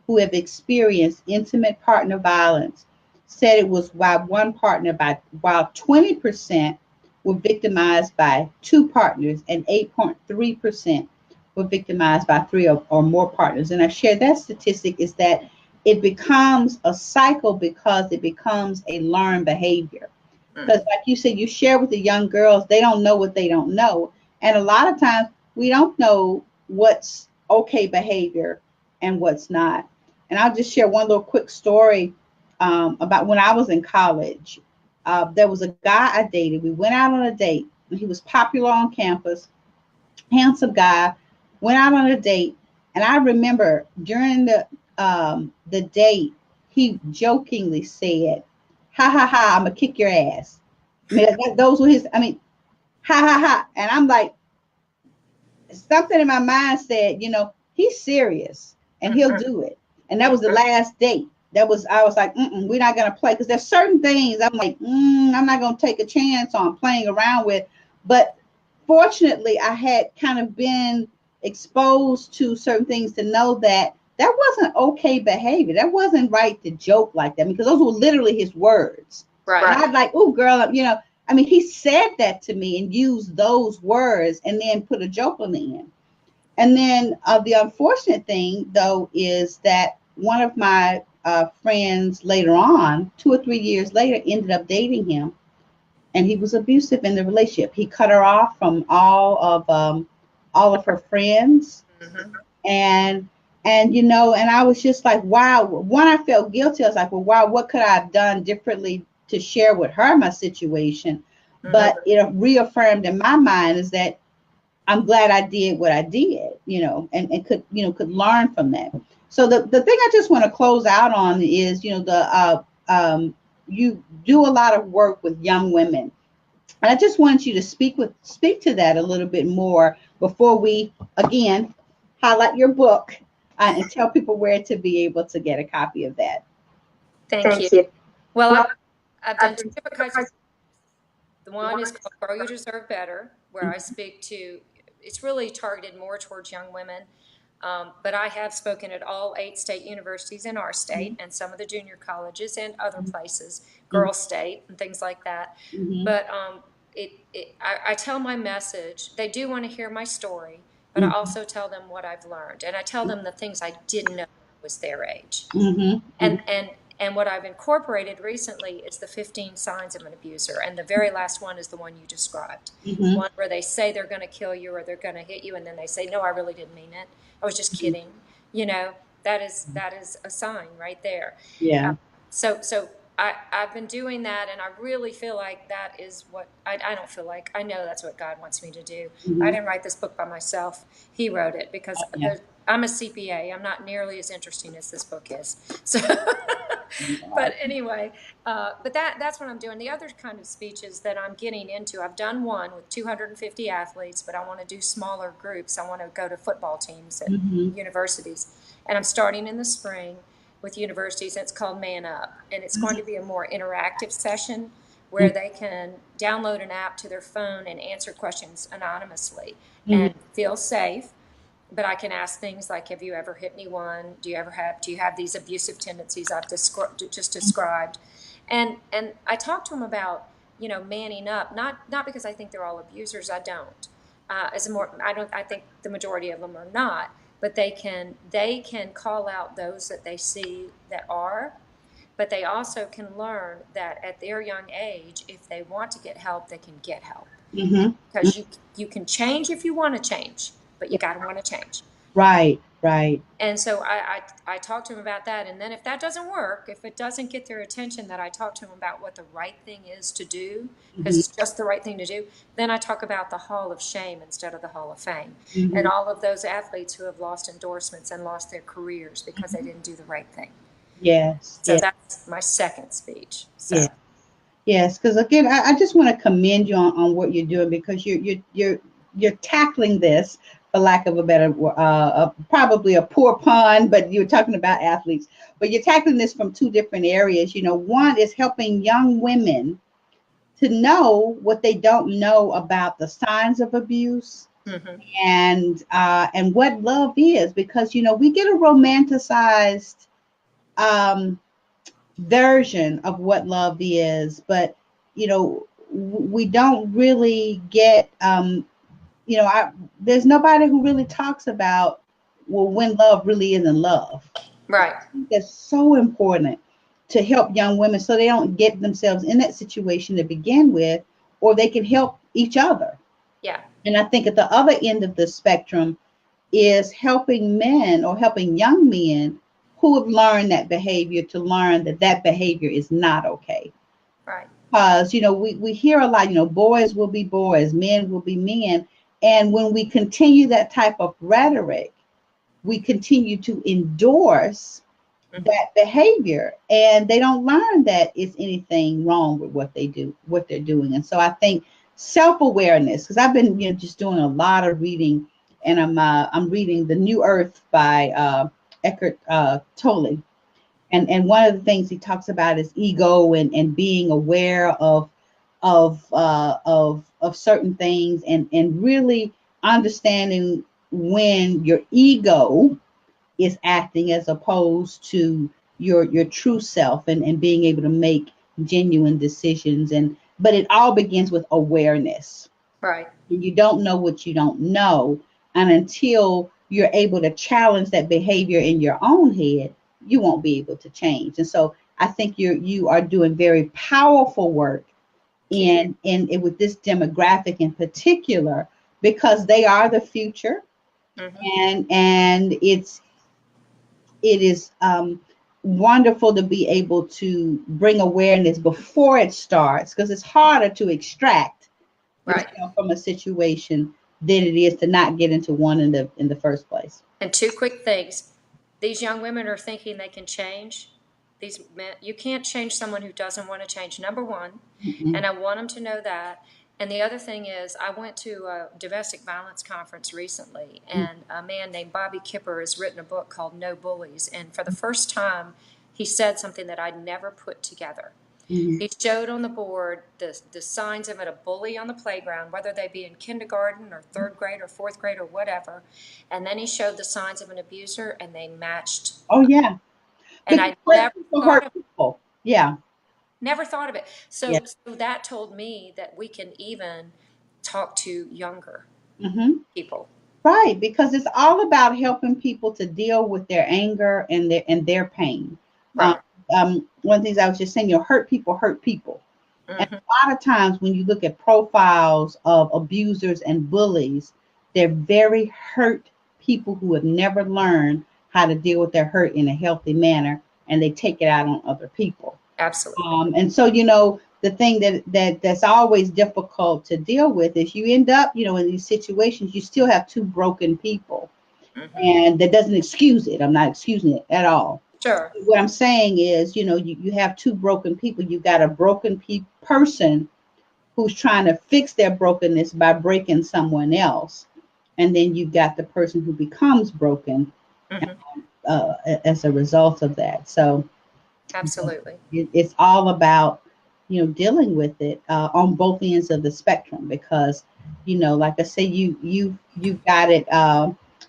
who have experienced intimate partner violence, said it was by one partner, while 20% were victimized by two partners, and 8.3% were victimized by three or more partners. And I share that statistic is that it becomes a cycle because it becomes a learned behavior. Because, like you said, you share with the young girls, they don't know what they don't know. And a lot of times we don't know what's okay behavior and what's not. And I'll just share one little quick story about when I was in college. There was a guy I dated. We went out on a date. And he was popular on campus, handsome guy. Went out on a date, and I remember during the date, he jokingly said, "Ha ha ha! I'm gonna kick your ass." I mean, those were his. I mean, ha ha ha! And I'm like, something in my mind said, he's serious and he'll do it. And that was the last date. I was like, we're not going to play, because there's certain things I'm like, I'm not going to take a chance on playing around with. But fortunately, I had kind of been exposed to certain things to know that that wasn't okay behavior. That wasn't right to joke like that, because those were literally his words. Right. And I'd like, oh, girl, I mean, he said that to me and used those words and then put a joke on the end. And then the unfortunate thing, though, is that one of my friends later on, 2 or 3 years later, ended up dating him. And he was abusive in the relationship. He cut her off from all of her friends. Mm-hmm. And and I was just like, wow. One, I felt guilty. I was like, well, wow, what could I have done differently to share with her my situation? Mm-hmm. But it reaffirmed in my mind is that I'm glad I did what I did, and could learn from that. So the thing I just want to close out on is, you do a lot of work with young women. And I just want you to speak to that a little bit more before we, again, highlight your book and tell people where to be able to get a copy of that. Thank you. Well, I've done 2 different kinds of. The one is called Girl, You Deserve Better, where I speak to, it's really targeted more towards young women. But I have spoken at all 8 state universities in our state, and some of the junior colleges and other places, Girls State and things like that. But I tell my message. They do want to hear my story, but I also tell them what I've learned, and I tell them the things I didn't know was their age. And what I've incorporated recently is the 15 signs of an abuser. And the very last one is the one you described. The one where they say they're going to kill you or they're going to hit you, and then they say, no, I really didn't mean it. I was just kidding. That is a sign right there. Yeah. So I've been doing that, and I really feel like that is what, I don't feel like, I know that's what God wants me to do. I didn't write this book by myself. He wrote it because I'm a CPA. I'm not nearly as interesting as this book is. So, but anyway, but that's what I'm doing. The other kind of speeches that I'm getting into, I've done one with 250 athletes, but I want to do smaller groups. I want to go to football teams at universities. And I'm starting in the spring with universities, and it's called Man Up. And it's going to be a more interactive session where they can download an app to their phone and answer questions anonymously and feel safe. But I can ask things like, have you ever hit anyone? Do you have these abusive tendencies I've just described? And I talk to them about, manning up, not because I think they're all abusers. I don't. I think the majority of them are not, but they can call out those that they see that are, but they also can learn that at their young age, if they want to get help, they can get help. Because you can change if you want to change, but you got to want to change. Right. And so I talk to them about that. And then if that doesn't work, if it doesn't get their attention, that I talk to them about what the right thing is to do, because it's just the right thing to do, then I talk about the Hall of Shame instead of the Hall of Fame. And all of those athletes who have lost endorsements and lost their careers because they didn't do the right thing. Yes. So that's my second speech. So. Yes, because again, I just want to commend you on what you're doing, because you're tackling this, for lack of a better, probably a poor pun, but you're talking about athletes. But you're tackling this from 2 different areas. One is helping young women to know what they don't know about the signs of abuse and what love is, because we get a romanticized version of what love is, but we don't really get there's nobody who really talks about when love really isn't love. Right. That's so important to help young women so they don't get themselves in that situation to begin with, or they can help each other. Yeah. And I think at the other end of the spectrum is helping men or helping young men who have learned that behavior to learn that that behavior is not okay. Right. Because, we hear a lot, boys will be boys, men will be men. And when we continue that type of rhetoric, we continue to endorse that behavior, and they don't learn that it's anything wrong with what they do, what they're doing. And so I think self-awareness, because I've been, just doing a lot of reading, and I'm reading The New Earth by Eckhart Tolle. And one of the things he talks about is ego, and being aware of certain things, and really understanding when your ego is acting as opposed to your true self, and being able to make genuine decisions. But it all begins with awareness. Right. You don't know what you don't know, and until you're able to challenge that behavior in your own head, you won't be able to change. And so I think you are doing very powerful work in with this demographic in particular, because they are the future. And it is wonderful to be able to bring awareness before it starts, because it's harder to extract yourself from a situation than it is to not get into one in the first place. And two quick things. These young women are thinking they can change. These men, you can't change someone who doesn't want to change, number one. And I want them to know that. And the other thing is, I went to a domestic violence conference recently, and a man named Bobby Kipper has written a book called No Bullies. And for the first time, he said something that I'd never put together. He showed on the board the signs of a bully on the playground, whether they be in kindergarten or third grade or fourth grade or whatever. And then he showed the signs of an abuser, and they matched. Oh, yeah. And I never thought of people. Yeah. Never thought of it. So that told me that we can even talk to younger people. Right, because it's all about helping people to deal with their anger and their pain. Right. One of the things I was just saying, hurt people hurt people. And a lot of times when you look at profiles of abusers and bullies, they're very hurt people who have never learned how to deal with their hurt in a healthy manner, and they take it out on other people. Absolutely. And so, the thing that's always difficult to deal with is you end up, in these situations, you still have two broken people. And that doesn't excuse it. I'm not excusing it at all. Sure. What I'm saying is, you have two broken people. You've got a broken person who's trying to fix their brokenness by breaking someone else. And then you've got the person who becomes broken as a result of that. So absolutely, it's all about, dealing with it on both ends of the spectrum, because, like I say, you got it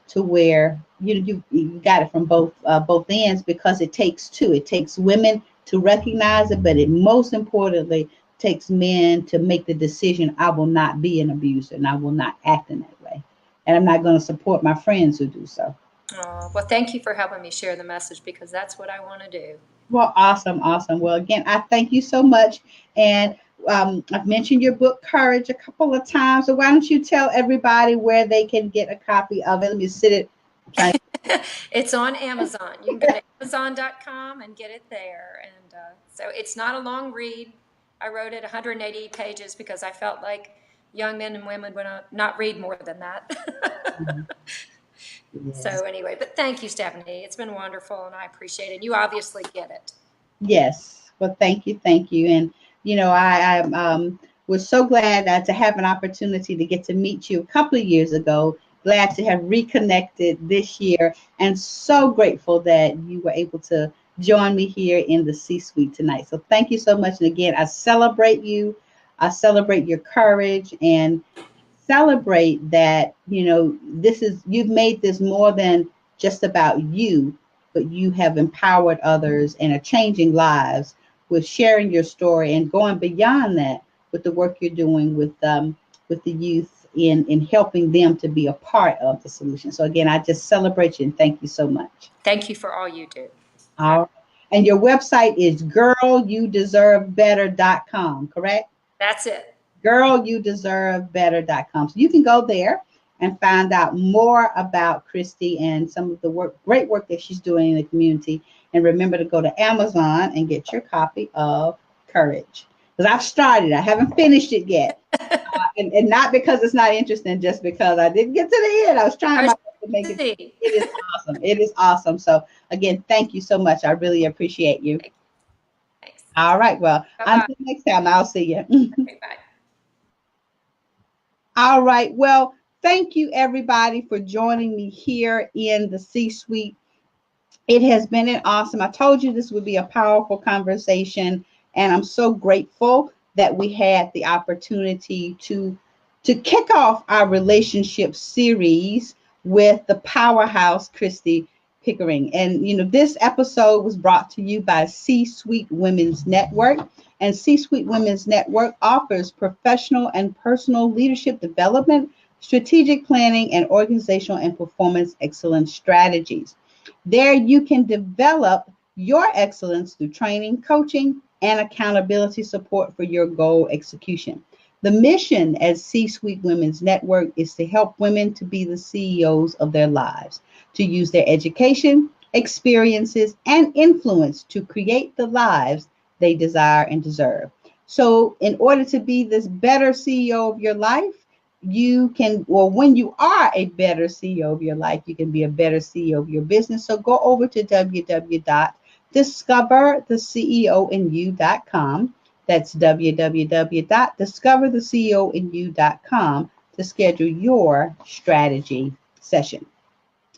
to where you got it from both ends, because it takes two. It takes women to recognize it, but it most importantly takes men to make the decision: I will not be an abuser, and I will not act in that way, and I'm not going to support my friends who do so. Well, thank you for helping me share the message, because that's what I want to do. Well, awesome. Well, again, I thank you so much. And I've mentioned your book, Courage, a couple of times. So why don't you tell everybody where they can get a copy of it? Let me sit it. It's on Amazon. You can go to Amazon.com and get it there. And so it's not a long read. I wrote it 180 pages because I felt like young men and women would not read more than that. Yes. So anyway, but thank you, Stephanie. It's been wonderful, and I appreciate it. You obviously get it. Yes. Well, thank you. And, I was so glad to have an opportunity to get to meet you a couple of years ago. Glad to have reconnected this year, and so grateful that you were able to join me here in the C-suite tonight. So thank you so much. And again, I celebrate you. I celebrate your courage, and celebrate that, you've made this more than just about you, but you have empowered others and are changing lives with sharing your story, and going beyond that with the work you're doing with the youth in helping them to be a part of the solution. So again, I just celebrate you and thank you so much. Thank you for all you do. All right. And your website is girlyoudeservebetter.com, correct? That's it. girlyoudeservebetter.com. So you can go there and find out more about Christy and some of the great work that she's doing in the community. And remember to go to Amazon and get your copy of Courage. Because I've started, I haven't finished it yet. And not because it's not interesting, just because I didn't get to the end. I was trying my best to make it. It is awesome. It is awesome. So again, thank you so much. I really appreciate you. Thanks. All right. Well, Bye-bye. until next time, I'll see you. Okay, bye. All right. Well, thank you everybody for joining me here in the C-suite. It has been an awesome. I told you this would be a powerful conversation, and I'm so grateful that we had the opportunity to kick off our relationship series with the powerhouse Christy Pickering. And this episode was brought to you by C-Suite Women's Network. And C-Suite Women's Network offers professional and personal leadership development, strategic planning, and organizational and performance excellence strategies. There you can develop your excellence through training, coaching, and accountability support for your goal execution. The mission as C-Suite Women's Network is to help women to be the CEOs of their lives, to use their education, experiences, and influence to create the lives they desire and deserve. So in order to be this better CEO of your life, you can, well, when you are a better CEO of your life, you can be a better CEO of your business. So go over to www.discovertheCEOinyou.com. That's www.discovertheCEOinyou.com to schedule your strategy session.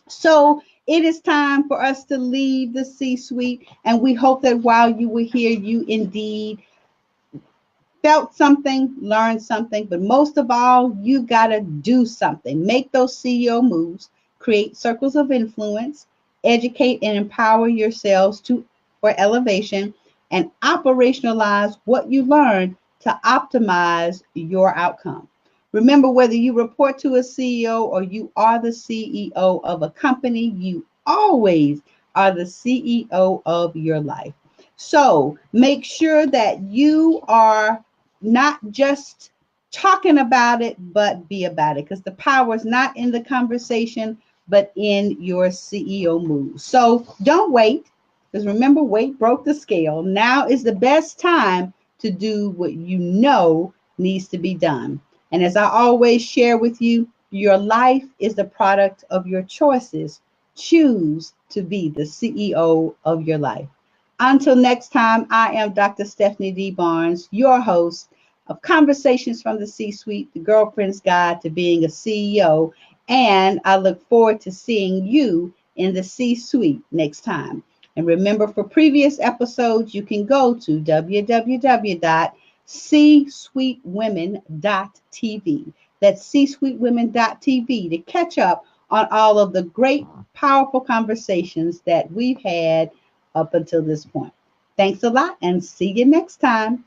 So it is time for us to leave the C-suite, and we hope that while you were here, you indeed felt something, learned something, but most of all, you got to do something. Make those CEO moves, create circles of influence, educate and empower yourselves for elevation, and operationalize what you learned to optimize your outcome. Remember, whether you report to a CEO or you are the CEO of a company, you always are the CEO of your life. So make sure that you are not just talking about it, but be about it, because the power is not in the conversation, but in your CEO move. So don't wait, because remember, wait broke the scale. Now is the best time to do what you know needs to be done. And as I always share with you, your life is the product of your choices. Choose to be the CEO of your life. Until next time, I am Dr. Stephanie D. Barnes, your host of Conversations from the C-Suite, the Girlfriend's Guide to Being a CEO. And I look forward to seeing you in the C-Suite next time. And remember, for previous episodes, you can go to www.csuitewomen.tv. That's csuitewomen.tv to catch up on all of the great, powerful conversations that we've had up until this point. Thanks a lot, and see you next time.